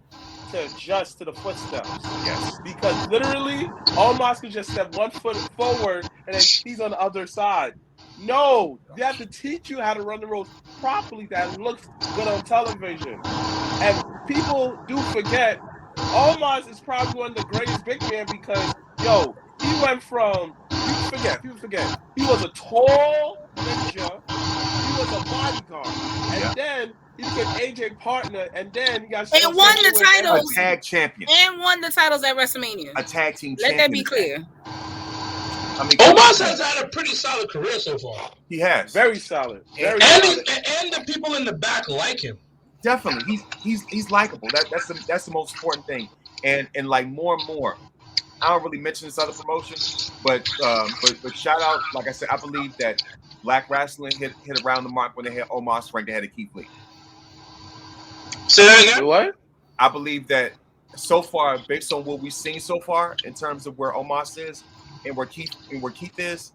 to adjust to the footsteps. yes, Because literally, Omos can just step 1 foot forward and then he's on the other side. No, they have to teach you how to run the ropes properly that looks good on television. And people do forget, Omos is probably one of the greatest big men because, he went from, people forget, he was a tall ninja, he was a bodyguard, and then he became AJ partner, and then he got and won the titles. A tag champion. And won the titles at WrestleMania. A tag team Let champion. that be clear. I mean, Omos has had a pretty solid career so far. He has. Very solid. And the people in the back like him. Definitely. He's likable. That's the most important thing. And like more and more. I don't really mention this other promotion, but shout out, like I said, I believe that Black Wrestling hit around the mark when they had Omos ranked ahead of Keith Lee. Say that again? What? I believe that so far, based on what we've seen so far in terms of where Omos is and where Keith is,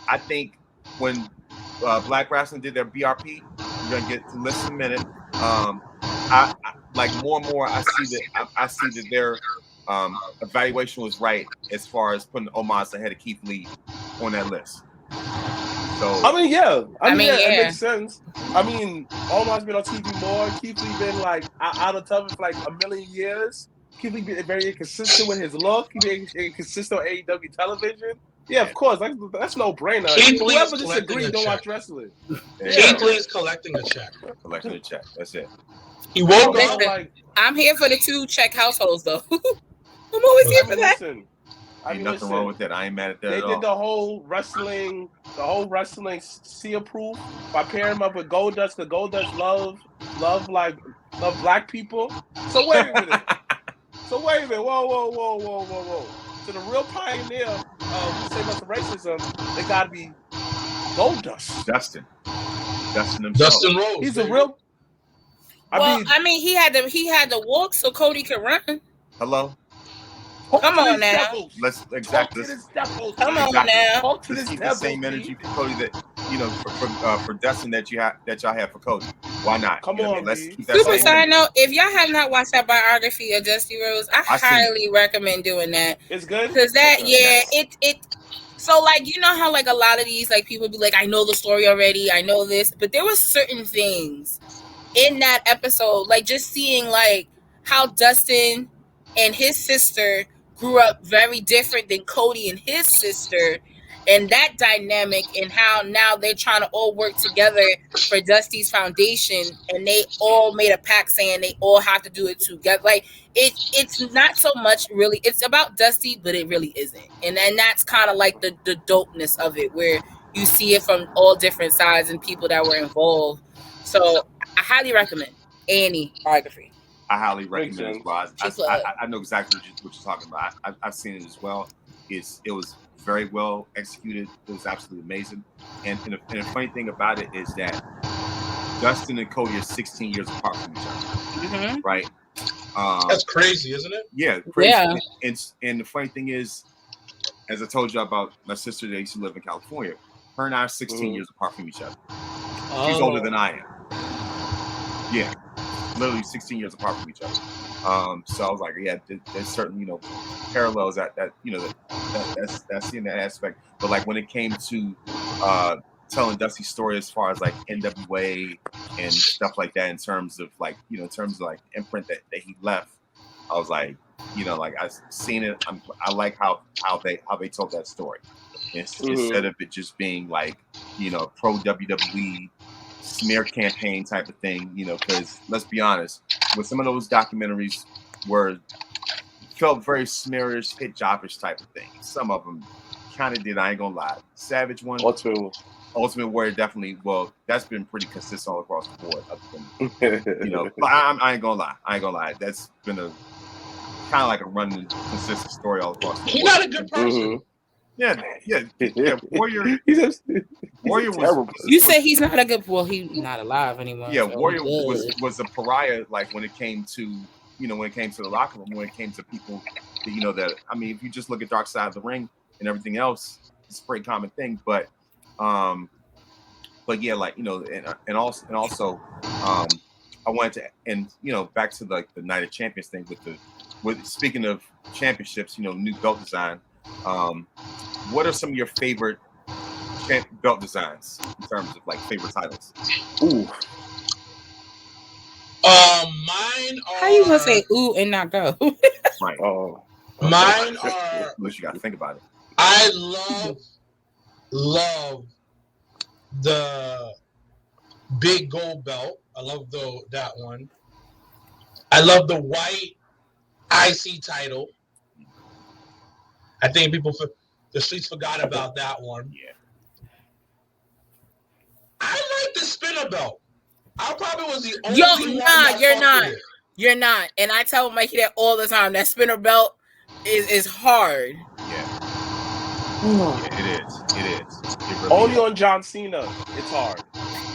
I think when Black Wrestling did their BRP, we're gonna get to this in a minute. I like more and more. I see that their evaluation was right as far as putting Omos ahead of Keith Lee on that list. So I mean, yeah. I mean, yeah. It makes sense. I mean, Omos been on TV more. Keith Lee been like out of television for like a million years. Keith Lee been very inconsistent with his look. He been inconsistent on AEW television. Yeah, of course. That's no brainer. Whoever disagrees don't watch wrestling. Keith Lee is collecting a check. Collecting a check. That's it. He woke Listen, up. Like, I'm here for the 2 check households, though. I'm always here for that. Listen, Ain't nothing wrong with that. I ain't mad at that They at did all. the whole wrestling seal proof by pairing him up with Goldust. Because Goldust love black people. So wait a minute. Whoa. So the real pioneer of saving us from racism, they gotta be Goldust. Dustin himself. Dustin Rhodes. He's a real. I mean, he had to walk so Cody could run. Hello. Come on now. Devils. Let's exactly. Come on now. Talk to Let's this keep the devil, same B. energy for Cody that for Dustin that y'all have for Cody. Why not? Come You know what I on, mean? Let's B. keep that Super same side energy. note: if y'all have not watched that biography of Dusty Rhodes, I seen it. highly recommend doing that. It's good. Because it. So like, you know how like a lot of these like people be like, I know the story already, I know this, but there was certain things in that episode, like just seeing like how Dustin and his sister grew up very different than Cody and his sister, and that dynamic, and how now they're trying to all work together for Dusty's foundation, and they all made a pact saying they all have to do it together. Like it's not so much really, it's about Dusty, but it really isn't. And that's kind of like the dopeness of it, where you see it from all different sides and people that were involved. So I highly recommend A&E biography. I highly recommend it as well. I know exactly what you're talking about. I've seen it as well. It was very well executed. It was absolutely amazing. And the funny thing about it is that Dustin and Cody are 16 years apart from each other, Mm-hmm. right? That's crazy, isn't it? Yeah, crazy. Yeah. And the funny thing is, as I told you about my sister that used to live in California, her and I are 16 years apart from each other. She's older than I am. Yeah, literally 16 years apart from each other. So I was like, yeah, there's certain parallels that's in that aspect. But like when it came to telling Dusty's story as far as like NWA and stuff like that, in terms of like imprint that he left, I was like, I've seen it. I like how they told that story. Instead of it just being like pro WWE smear campaign type of thing, because let's be honest, with some of those documentaries felt very smearish, hit jobbish type of thing. Some of them kind of did. I ain't gonna lie. Savage one. Ultimate Warrior definitely. Well, that's been pretty consistent all across the board. But I ain't gonna lie. That's been a kind of like a running consistent story all across the board. He's not a good person. Mm-hmm. Yeah. Warrior was terrible. You say he's not a good. Well, he's not alive anymore. Yeah, so Warrior good. was a pariah. Like when it came to when it came to the locker room, when it came to people, that I mean, if you just look at Dark Side of the Ring and everything else, it's a pretty common thing. But yeah, like and also, I wanted to, and back to like the Night of Champions thing with speaking of championships, new belt design. What are some of your favorite belt designs in terms of like favorite titles? Ooh. Mine are. How you gonna say ooh and not go? Right. Oh. Mine are. At least you gotta think about it. I love the big gold belt. I love that one. I love the white IC title. I think the streets forgot about that one. Yeah. I like the spinner belt. I probably was the only one. You're not. And I tell Mikey that all the time. That spinner belt is hard. Yeah. It is. It really Only is. on John Cena, it's hard.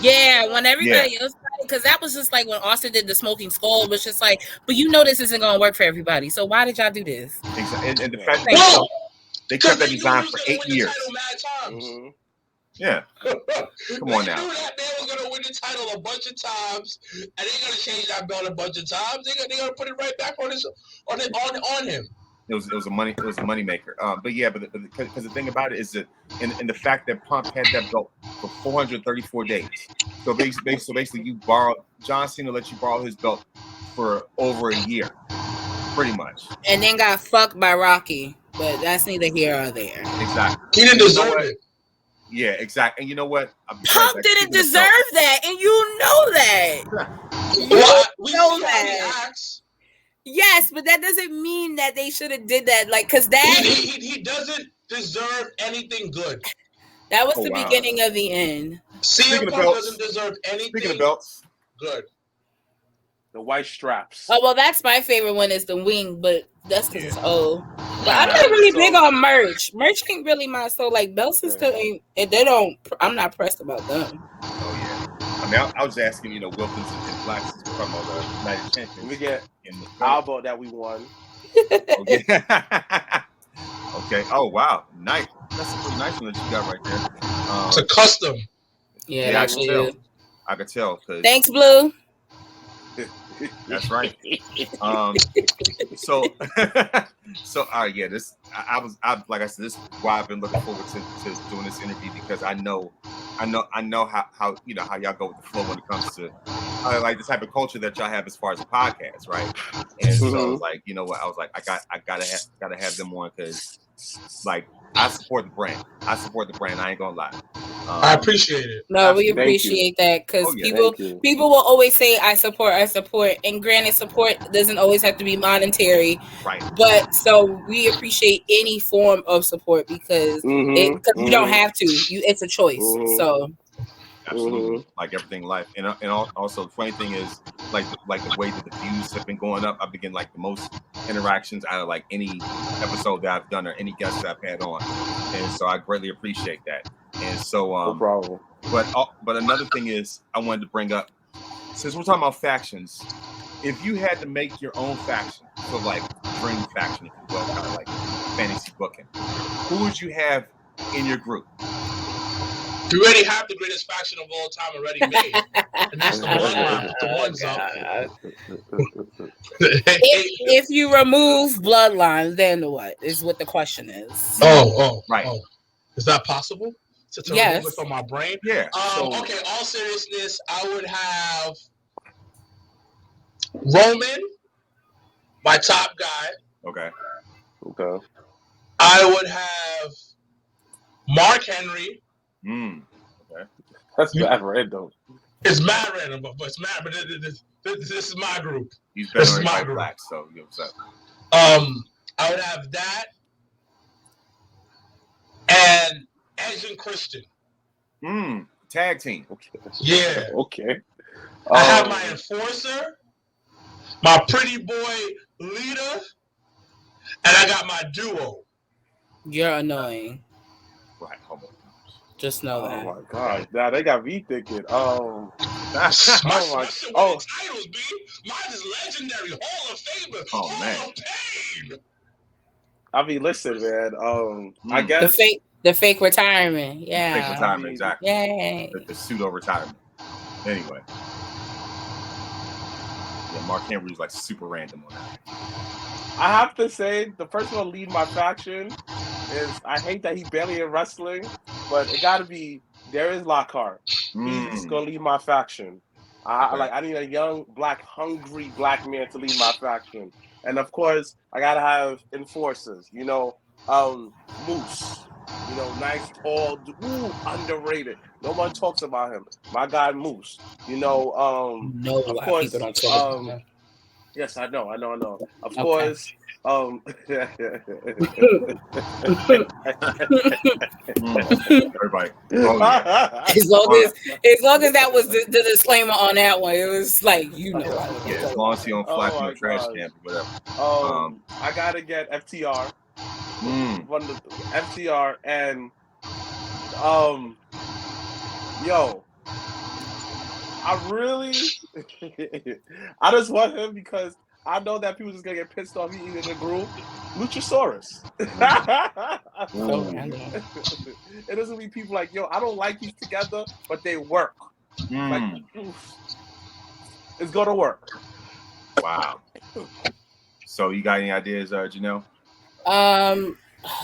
Yeah, when everybody else, because that was just like when Austin did the Smoking Skull, was just like, but this isn't gonna work for everybody. So why did y'all do this? Exactly. And the fact that they kept that design for 8 years. Mm-hmm. Yeah. Come on now. They knew that man was gonna win the title a bunch of times, and they're gonna change that belt a bunch of times. They're gonna put it right back on him. It was a money maker. Because the thing about it is that, and the fact that Punk had that belt for 434 days. So basically, John Cena let you borrow his belt for over a year, pretty much. And then got fucked by Rocky, but that's neither here or there. Exactly. He didn't deserve it. Yeah, exactly. And you know what? Punk didn't deserve that, and you know that. We know that. Yes, but that doesn't mean that they should have did that. Like, cause that he doesn't deserve anything good. That was the beginning of the end. CM Punk doesn't deserve anything. Speaking of belts, good. The white straps. Oh well, that's my favorite one is the wing, but that's because it's old. But I'm not really big on merch. Merch ain't really my like belts and stuff ain't. And they don't. I'm not pressed about them. Oh yeah. I mean, I was asking, Wilkins and Blacks from the United Champions. We get Albo that we won. Oh, yeah. Okay. Oh wow, nice. That's a pretty nice one that you got right there. It's a custom. Yeah, I could tell. Thanks, Blue. That's right. So all right, yeah. This I like I said, this is why I've been looking forward to doing this interview, because I know how how y'all go with the flow when it comes to like the type of culture that y'all have as far as a podcast, right? And so I was like, I was like, I gotta have them on, because like I support the brand. I ain't gonna lie. I appreciate it. No, we appreciate that, because people will always say I support, and granted, support doesn't always have to be monetary, right? But so we appreciate any form of support, because you don't have to. It's a choice. So absolutely, like everything in life, and also the funny thing is like the way that the views have been going up. I've been getting like the most interactions out of like any episode that I've done or any guests that I've had on, and so I greatly appreciate that. And so no problem. But another thing is I wanted to bring up, since we're talking about factions, if you had to make your own faction, so like dream faction, if you will, kind of like fantasy booking, who would you have in your group? You already have the greatest faction of all time already made, and that's the Bloodline. The ones up. If you remove Bloodline, then what is what the question is? Right. Oh. Is that possible? To remove it from my brain? Yeah. Okay, all seriousness, I would have Roman, my top guy. Okay. I would have Mark Henry. Okay. That's mad random. It's mad random, but it's mad. But this is my group. He's better than my Black, so you know what's up. I would have that, and Edge and Christian. Tag team. Yeah. Okay. I have my enforcer, my pretty boy leader, and I got my duo. You're annoying. Right, homo. Just know that. Oh my god! Now they got me thinking. My my- titles, B. Mine is legendary, Hall of Famer, Oh, Hall man. of Pain. I mean, listen, man. I guess The fake retirement. Yeah. Fake retirement, exactly. Yay. The pseudo retirement. Anyway. Yeah, Mark Henry was like super random on that. I have to say the person to lead my faction is, I hate that he's barely in wrestling, but it got to be Darius Lockhart. He's gonna lead my faction. I need a young, hungry black man to lead my faction, and of course I gotta have enforcers. Moose. Nice, tall, underrated. No one talks about him. My guy Moose. No, of course, people don't talk about him. Yes, I know. Of Okay. course, Everybody. Oh, yeah. As long as that was the disclaimer on that one, it was like Yeah, as long as he don't fly from a trash can or whatever. I gotta get FTR. One of the FTR and I really I just want him because I know that people just gonna get pissed off eating in the group. Luchasaurus. It doesn't be people like, I don't like these together, but they work. Like, it's gonna work. Wow. So you got any ideas, Janelle?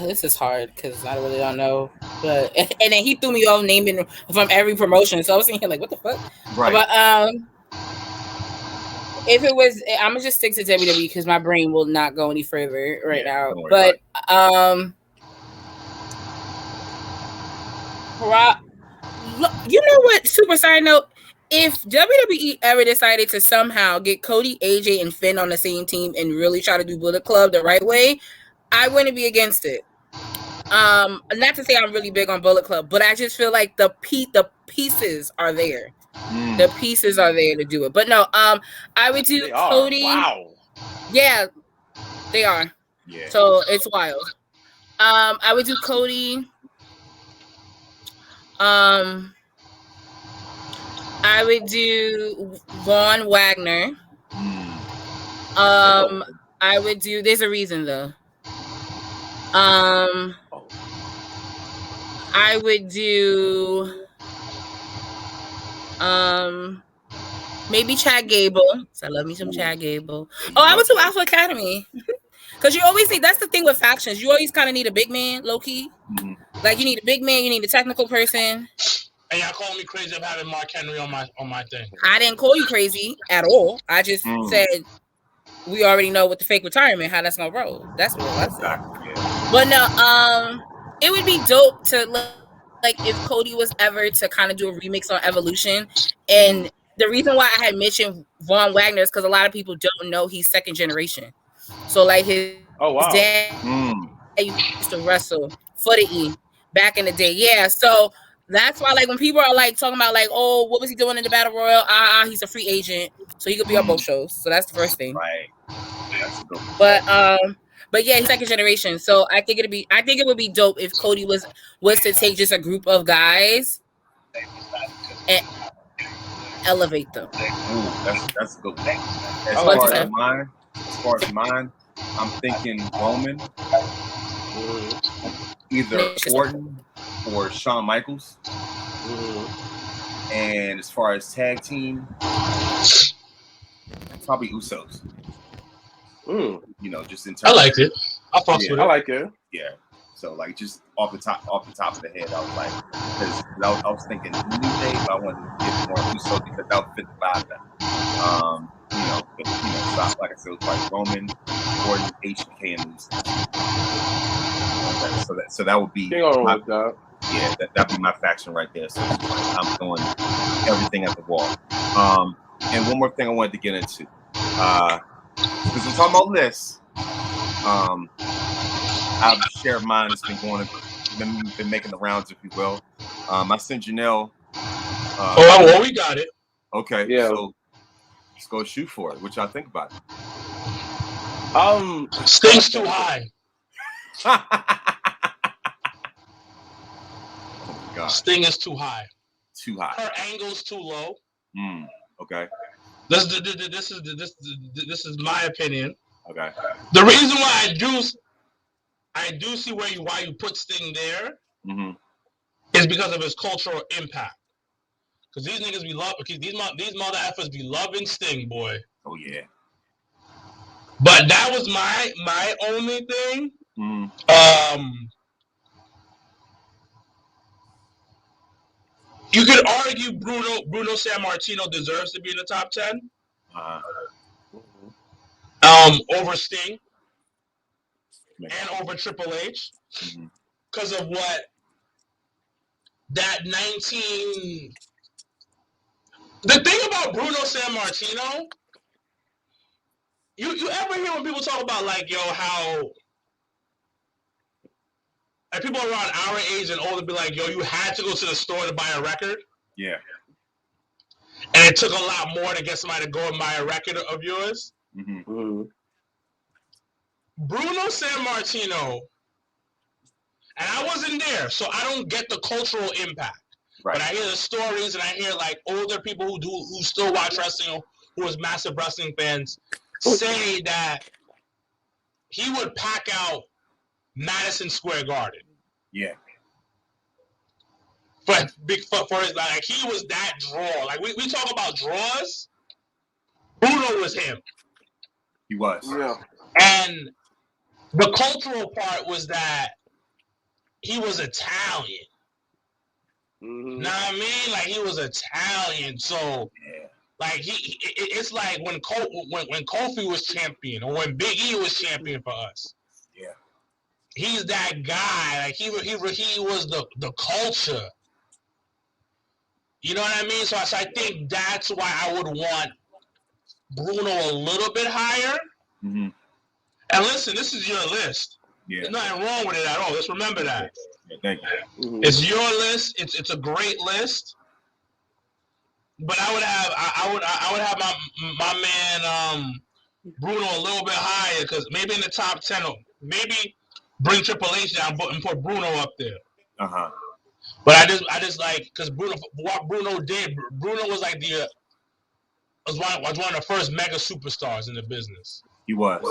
This is hard because I really don't know. But and then he threw me off naming from every promotion, so I was thinking like, what the fuck? Right. But if it was, I'm gonna just stick to WWE because my brain will not go any further right now. But you know what? Super side note. If WWE ever decided to somehow get Cody, AJ, and Finn on the same team and really try to do Bullet Club the right way, I wouldn't be against it. Not to say I'm really big on Bullet Club, but I just feel like the pieces are there. The pieces are there to do it. But no, I would do Cody. Wow. Yeah, they are. Yeah. So it's wild. I would do Cody. I would do Von Wagner. I would do. There's a reason though. I would do. Maybe Chad Gable. So I love me some Chad Gable. Oh, I would do Alpha Academy. Because you always need, that's the thing with factions. You always kind of need a big man, low key. Like you need a big man, you need a technical person. And y'all call me crazy of having Mark Henry on my thing. I didn't call you crazy at all. I just said we already know with the fake retirement how that's gonna roll. That's what I said. Yeah. But no, it would be dope to like if Cody was ever to kind of do a remix on Evolution. And the reason why I had mentioned Von Wagner is because a lot of people don't know he's second generation. So like his dad used to wrestle for the E back in the day. Yeah, so that's why like when people are like talking about like, oh, what was he doing in the Battle Royal? He's a free agent, so he could be on both shows. So that's the first thing. Right. But yeah, he's second generation. So I think it would be dope if Cody was to take just a group of guys and elevate them. That's a good one. As far as mine, I'm thinking Roman, either Orton or Shawn Michaels. And as far as tag team, probably Usos. Just in terms. I liked it. I fucked with it. I like it. Yeah. So like just off the top of the head, I was like, because I was thinking New Day, but I wanted to get more Usos because that would fit the vibe better. So like I said, it was like Roman, Orton, HBK, and Usos. So that would be that'd be my faction right there. So I'm throwing everything at the wall. And one more thing I wanted to get into, because we're talking about lists. I've shared mine has been going been making the rounds, if you will. I sent Janelle. Well, we got it. Okay, Yeah. so let's go shoot for it. What y'all think about it? Sting's too high. Oh my God. Sting is too high. Too high. Her angle's too low. Okay. This is my opinion. Okay. The reason why I do see why you put Sting there is because of his cultural impact. Because these niggas be love. Because these mother effers be loving Sting, boy. Oh yeah. But that was my only thing. You could argue Bruno Sammartino deserves to be in the top 10. Over Sting and over Triple H because of what that 19. The thing about Bruno Sammartino, you ever hear when people talk about like how like people around our age and older be like, you had to go to the store to buy a record? Yeah. And it took a lot more to get somebody to go and buy a record of yours? Bruno Sammartino, and I wasn't there, so I don't get the cultural impact. Right. But I hear the stories, and I hear like older people who still watch wrestling, who was massive wrestling fans, say that he would pack out Madison Square Garden. Yeah. For his like he was that draw. Like we talk about draws. Bruno was him. He was. Yeah. And the cultural part was that he was Italian. Know what I mean? Like he was Italian, so like it's like when Kofi was champion or when Big E was champion for us. Yeah. He's that guy. Like he was the culture. You know what I mean? So I think that's why I would want Bruno a little bit higher. And listen, this is your list. Yeah. There's nothing wrong with it at all. Just remember that. Yeah, thank you. It's your list. It's a great list. But I would have my man Bruno a little bit higher because maybe in the top 10, maybe bring Triple H down and put Bruno up there. But I just like because what Bruno did. Bruno was like was one of the first mega superstars in the business. He was.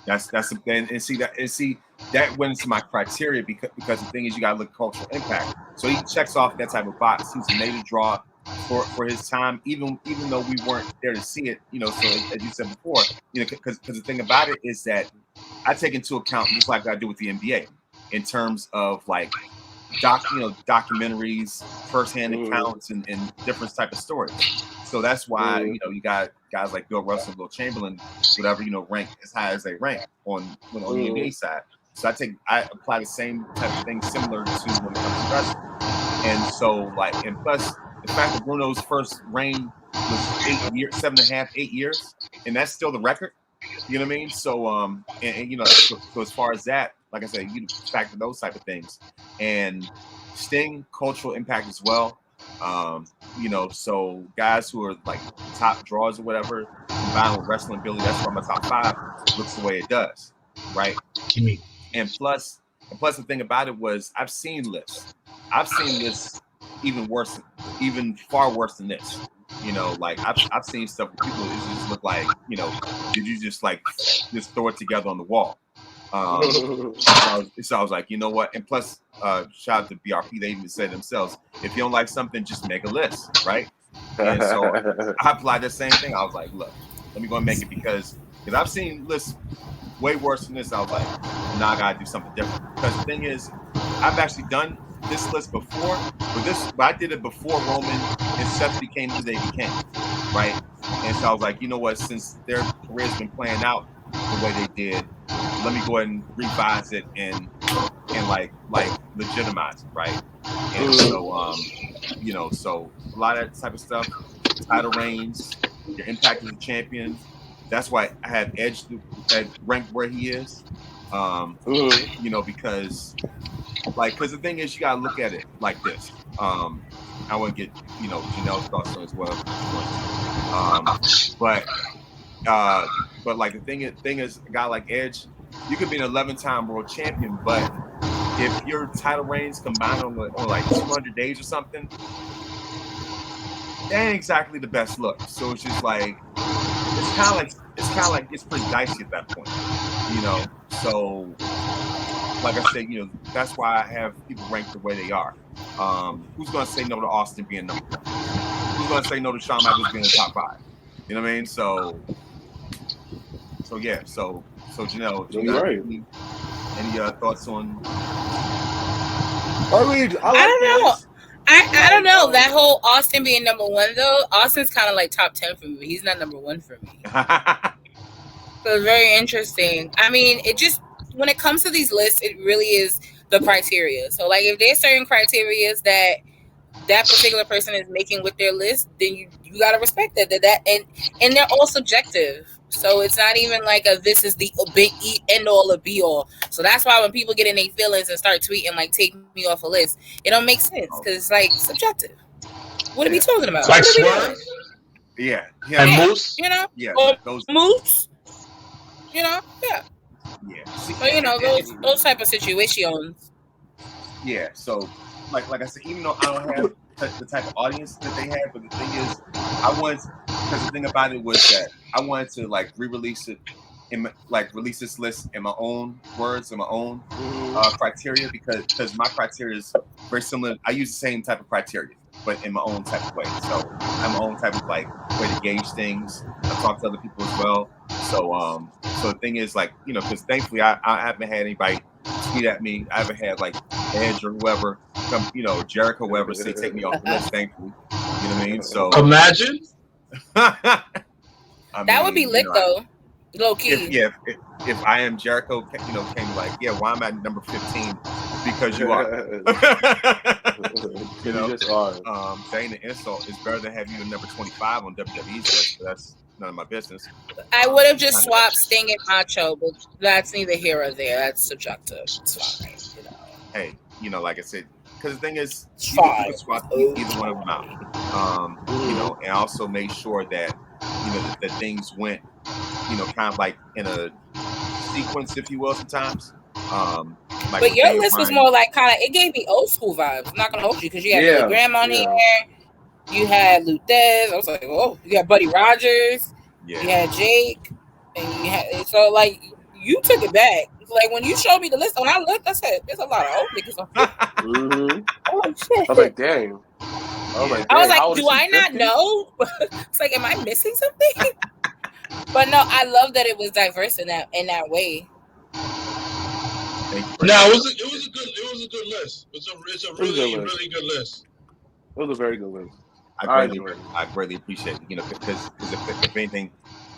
That's and see that went into my criteria because the thing is you gotta look at cultural impact. So he checks off that type of box. He's a major draw for his time, even though we weren't there to see it. So as you said before, because the thing about it is that I take into account just like I do with the NBA in terms of like documentaries, firsthand accounts, and different type of stories. So that's why you got guys like Bill Russell, Will Chamberlain, whatever rank as high as they rank on the NBA side. So I apply the same type of thing similar to when it comes to wrestling. And so and plus the fact that Bruno's first reign was 7.5, 8 years, and that's still the record. You know what I mean? So so as far as that, like I said, you factor those type of things, and Sting cultural impact as well. So guys who are like top draws or whatever, combined with wrestling ability, that's why my top 5 looks the way it does, right? And plus the thing about it was I've seen lists even far worse than this. Like I've seen stuff where people just look like, did you just throw it together on the wall? So I was like, you know what? And plus, shout out to BRP, they even said themselves, if you don't like something, just make a list, right? And so I applied the same thing. I was like, look, let me go and make it because I've seen lists way worse than this. I was like, now I gotta do something different. Because the thing is, I've actually done this list before, but I did it before Roman and Seth became who they became, right? And so I was like, you know what? Since their career's been playing out the way they did, let me go ahead and revise it and like legitimize it, right? And so so a lot of that type of stuff, title reigns, your impact as a champion. That's why I have Edge ranked where he is. You know, because the thing is, you gotta look at it like this. I want to get, you know, Janelle's thoughts on it as well. But like the thing is, a guy like Edge, you could be an 11-time world champion, but if your title reigns combined on like 200 days or something, that ain't exactly the best look. So it's just like it's kind of like it's pretty dicey at that point, you know. So like I said, you know, that's why I have people ranked the way they are. Who's gonna say no to Austin being number 1? Who's gonna say no to Shawn Michaels being in the top 5? You know what I mean? So yeah. So Janelle, do you got any thoughts on? I mean, I don't know. I don't know. That whole Austin being number 1 though, Austin's kind of like top 10 for me. He's not number 1 for me. So it's very interesting. I mean, it just, when it comes to these lists, it really is the criteria. So like if there's certain criteria that particular person is making with their list, then you gotta respect that and they're all subjective. So it's not even like this is the big end all or be all. So that's why when people get in their feelings and start tweeting like take me off a list, it don't make sense because it's like subjective. What are we talking about? Like Swerve? Yeah. And Moose? You know? Yeah. Those Moose? You know? Yeah. Yeah. So you know those type of situations. Yeah. So like I said, even though I don't have the type of audience that they have, but the thing is, because the thing about it was that I wanted to like re-release it release this list in my own words and my own criteria because my criteria is very similar. I use the same type of criteria, but in my own type of way. So I have my own type of like way to gauge things. I talk to other people as well. So the thing is, like, you know, because thankfully I haven't had anybody tweet at me. I haven't had like Edge or whoever come, you know, Jericho, whoever, say take me off the list. Thankfully, you know what I mean. So imagine. That would be lit though. Low key. If I am Jericho, you know, came like, yeah, why am I number 15? Because you are. You know, saying the insult is better than having you at number 25 on WWE's list. But that's none of my business. I would have just swapped Sting and Macho, but that's neither here or there. That's subjective. It's fine. You know. Hey, you know, like I said, because the thing is, you can swap either one of them out. You know, and also make sure that, you know, that things went, you know, kind of like in a sequence, if you will, sometimes. Like but your list was more like kind of, it gave me old school vibes. I'm not gonna hold you because you had Billy Graham on here, you had Luthez. I was like, oh, you got Buddy Rogers, you had Jake, and you had, so like you took it back. Like when you showed me the list, when I looked, I said, "There's a lot of old niggas on here." Oh shit! I was like, "Damn." I was like, "Do I not know?" It's like, am I missing something? But no, I love that it was diverse in that way. No, it was a good list. It's a really good list. It was a very good list. I greatly appreciate it. You know, because if anything,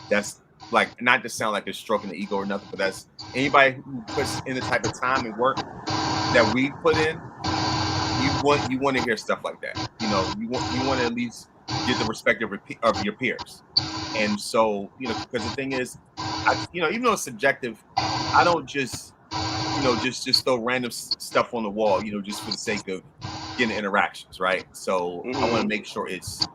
that's like, not to sound like it's stroking the ego or nothing, but that's anybody who puts in the type of time and work that we put in. You want to hear stuff like that. You know, you want to at least get the respect of your peers. And so, you know, because the thing is, you know, even though it's subjective, I don't just, you know, just throw random stuff on the wall, you know, just for the sake of getting interactions, right? So I want to make sure it's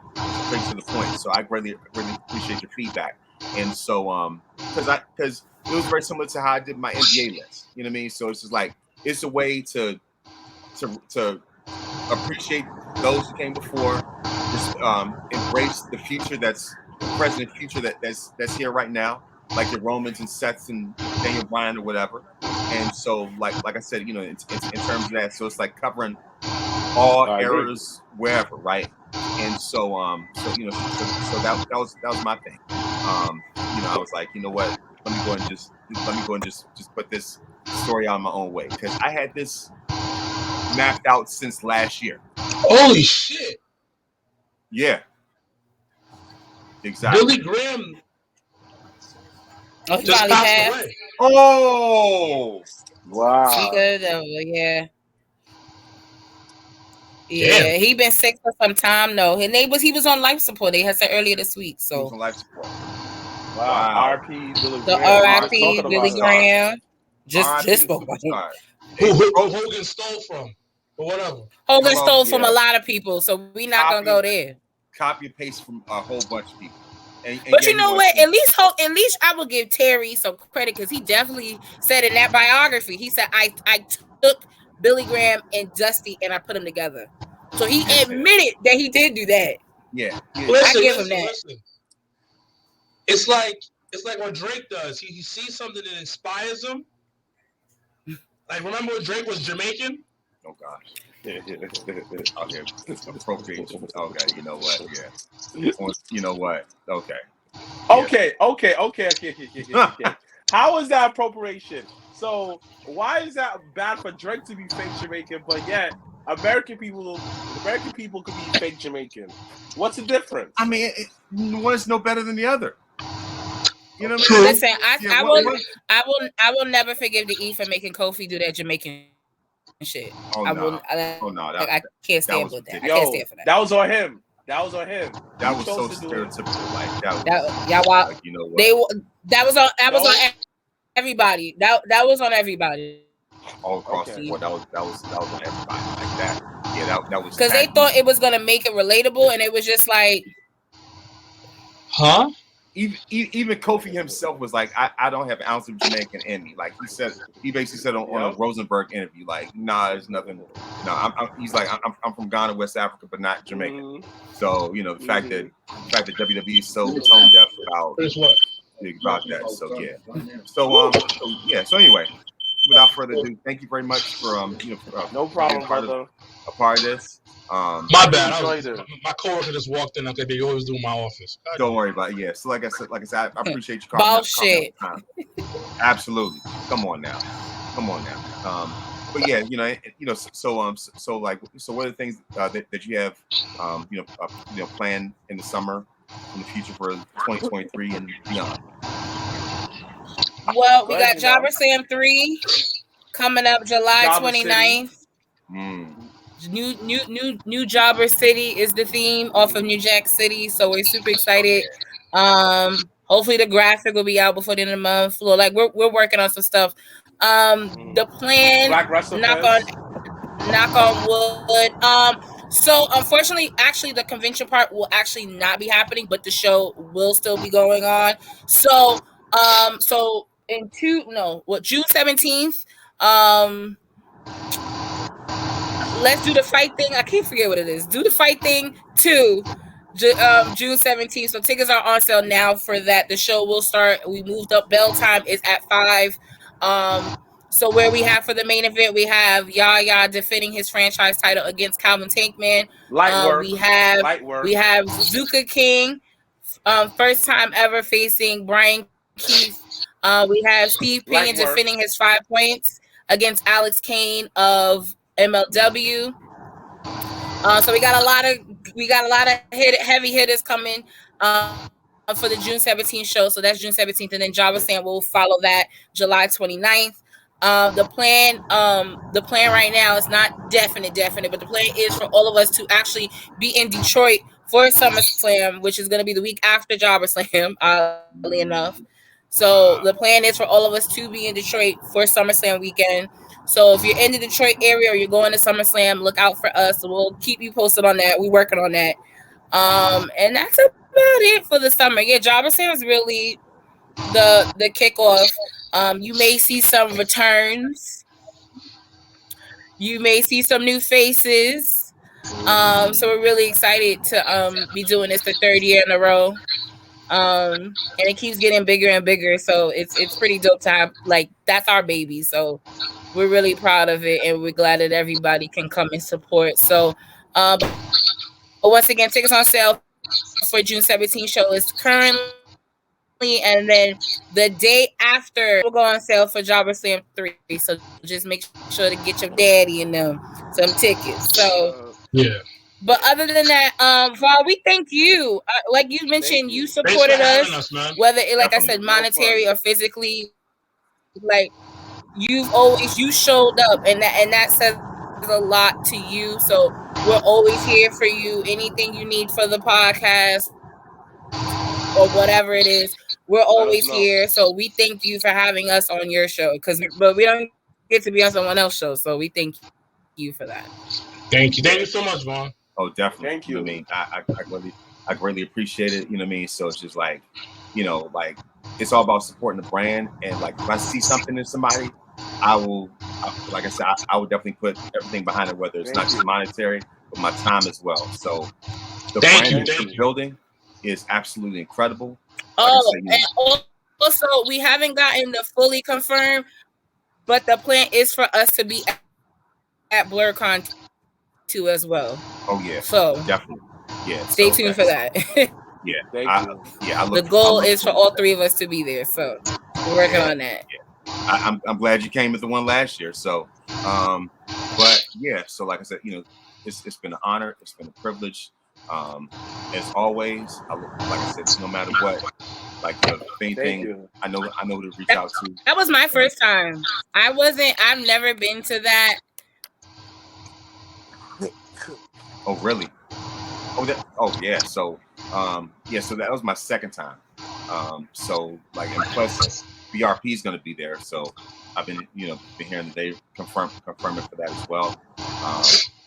straight to the point. So I really appreciate your feedback. And so, because it was very similar to how I did my NBA list, you know what I mean? So it's just like, it's a way to appreciate those who came before, just embrace the future that's present, future that's here right now, like the Romans and Seths and Daniel Bryan or whatever. And so, like I said, you know, in terms of that, so it's like covering all eras wherever, right? And so you know, so that was my thing. You know, I was like, you know what? Let me go and just put this story on my own way, because I had this mapped out since last year. Holy shit! Yeah, exactly. Billy Graham just passed away. Oh, wow! Yeah. Yeah, he been sick for some time though. He was on life support. They had said earlier this week. So he was on life support. Wow. R.I.P. Billy the Graham. R.I.P. Billy Graham. Just spoke about him. Who Hogan stole from, or whatever. Hogan stole from a lot of people, so we not gonna go there. Copy and paste from a whole bunch of people. But you know what? At least I will give Terry some credit because he definitely said in that biography, he said I took Billy Graham and Dusty and I put them together. So he admitted that he did do that. Yeah. Listen, I give him that. Listen. It's like what Drake does. He sees something that inspires him. Like, remember when Drake was Jamaican? Oh gosh. Okay, appropriation. Okay, you know what? Yeah. You know what? Okay. Okay. How is that appropriation? So why is that bad for Drake to be fake Jamaican, but yet American people could be fake Jamaican? What's the difference? I mean, one's no better than the other. You know what I mean? Listen, I will never forgive the E for making Kofi do that Jamaican shit. I can't stand with that. Yo, I can't stand for that. That was on him. That was so stereotypical. Like you know what? That was on everybody. That was on everybody. All across the board. That was on everybody like that. Yeah, that was because they thought it was gonna make it relatable, and it was just like, huh? Even Kofi himself was like, I don't have an ounce of Jamaican in me. Like he basically said on a Rosenberg interview, like, nah, there's nothing. No, he's like, I'm from Ghana, West Africa, but not Jamaican. Mm-hmm. So the fact that WWE is so tone deaf about that. So yeah. So anyway, without further ado, thank you very much for no problem, brother. A part of this. My bad. My coworker just walked in. Okay, they always do in my office. Don't worry about it. Yeah. So like I said, I appreciate you calling. Bullshit. Absolutely. Come on now. But yeah, so what are the things that you have, planned in the summer, in the future for 2023 and beyond? Well, we got Jobber Sam 3 coming up July 29th. New Jobber City is the theme off of New Jack City, so we're super excited. Hopefully the graphic will be out before the end of the month. Like we're working on some stuff. The plan, knock on wood. So unfortunately, actually the convention part will actually not be happening, but the show will still be going on. So June 17th. Let's do the fight thing. I can't forget what it is. Do the fight thing too. June 17th. So tickets are on sale now for that. The show will start. We moved up. Bell time is at 5. So where we have for the main event, we have Yaya defending his franchise title against Calvin Tankman. We have Zuka King, first time ever facing Brian Keith. We have Steve Pena defending his 5 points against Alex Kane of MLW. So we got a lot of heavy hitters coming for the June 17th show. So that's June 17th, and then Java Sam will follow that July 29th. The plan right now is not definite, but the plan is for all of us to actually be in Detroit for SummerSlam, which is going to be the week after Jobber Slam, oddly enough. So the plan is for all of us to be in Detroit for SummerSlam weekend. So if you're in the Detroit area or you're going to SummerSlam, look out for us. We'll keep you posted on that. We're working on that. And that's about it for the summer. Yeah, Jobber Slam is really the kickoff. You may see some returns. You may see some new faces. So we're really excited to be doing this the 3rd year in a row. And it keeps getting bigger and bigger. So it's pretty dope to have, like, that's our baby. So we're really proud of it, and we're glad that everybody can come and support. So but once again, tickets on sale for June 17th show is currently, and then the day after will go on sale for Jobber Slam 3. So just make sure to get your daddy and them some tickets. So yeah. But other than that, Val, we thank you. Like you mentioned, you supported us, whether I said, monetary or physically. Like you showed up, and that says a lot to you. So we're always here for you. Anything you need for the podcast or whatever it is, we're Let us always know. here. So we thank you for having us on your show, but we don't get to be on someone else's show. So we thank you for that. Thank you so much, Vaughn. Oh, definitely. Thank You know what I mean? I greatly appreciate it. You know what I mean? So it's just like, like it's all about supporting the brand. And like if I see something in somebody, like I said, I would definitely put everything behind it, whether it's Thank not just you. monetary, but my time as well. So the Thank brand you. that you're building is absolutely incredible. Like I Oh, said, and also we haven't gotten the fully confirmed, but the plan is for us to be at BlurCon too as well. oh yeah, So definitely. Yeah. stay So tuned for that. yeah. Thank you. I The look goal is for forward all to three of us to be there. So we're working on that. I'm glad you came at the one last year. So, but yeah, so like I said, it's been an honor. It's been a privilege. As always, like I said, no matter what, like if Thank anything, you. I know who to reach out to. That was my first time. I've never been to that. Oh, really? Oh yeah. So, so that was my second time. So like, and plus BRP is going to be there. So I've been hearing that they confirming for that as well.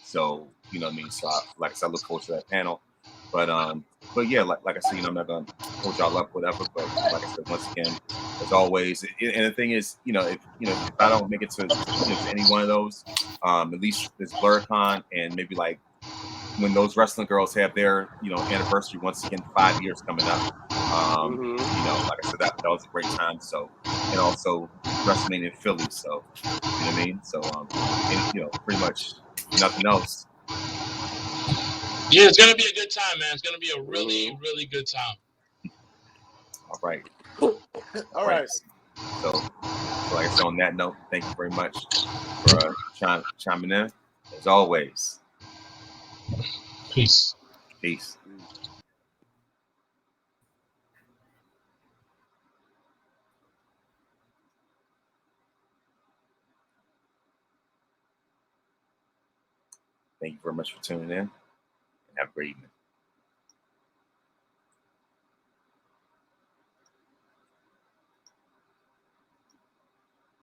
So you know what I mean. So like I said, I look forward to that panel. But yeah, like I said, I'm not gonna hold y'all up, whatever. But like I said, once again, as always, and the thing is, if I don't make it to any one of those, at least there's BlurCon and maybe like when those wrestling girls have their anniversary once again, 5 years coming up. Like I said, that was a great time. So, and also WrestleMania in Philly. So you know what I mean. So and pretty much nothing else. Yeah, it's gonna be a good time, man. It's gonna be a really, really good time. All right. All right. So like I said, on that note, thank you very much for chiming in. As always. Peace. Peace. Thank you very much for tuning in, and have a great evening.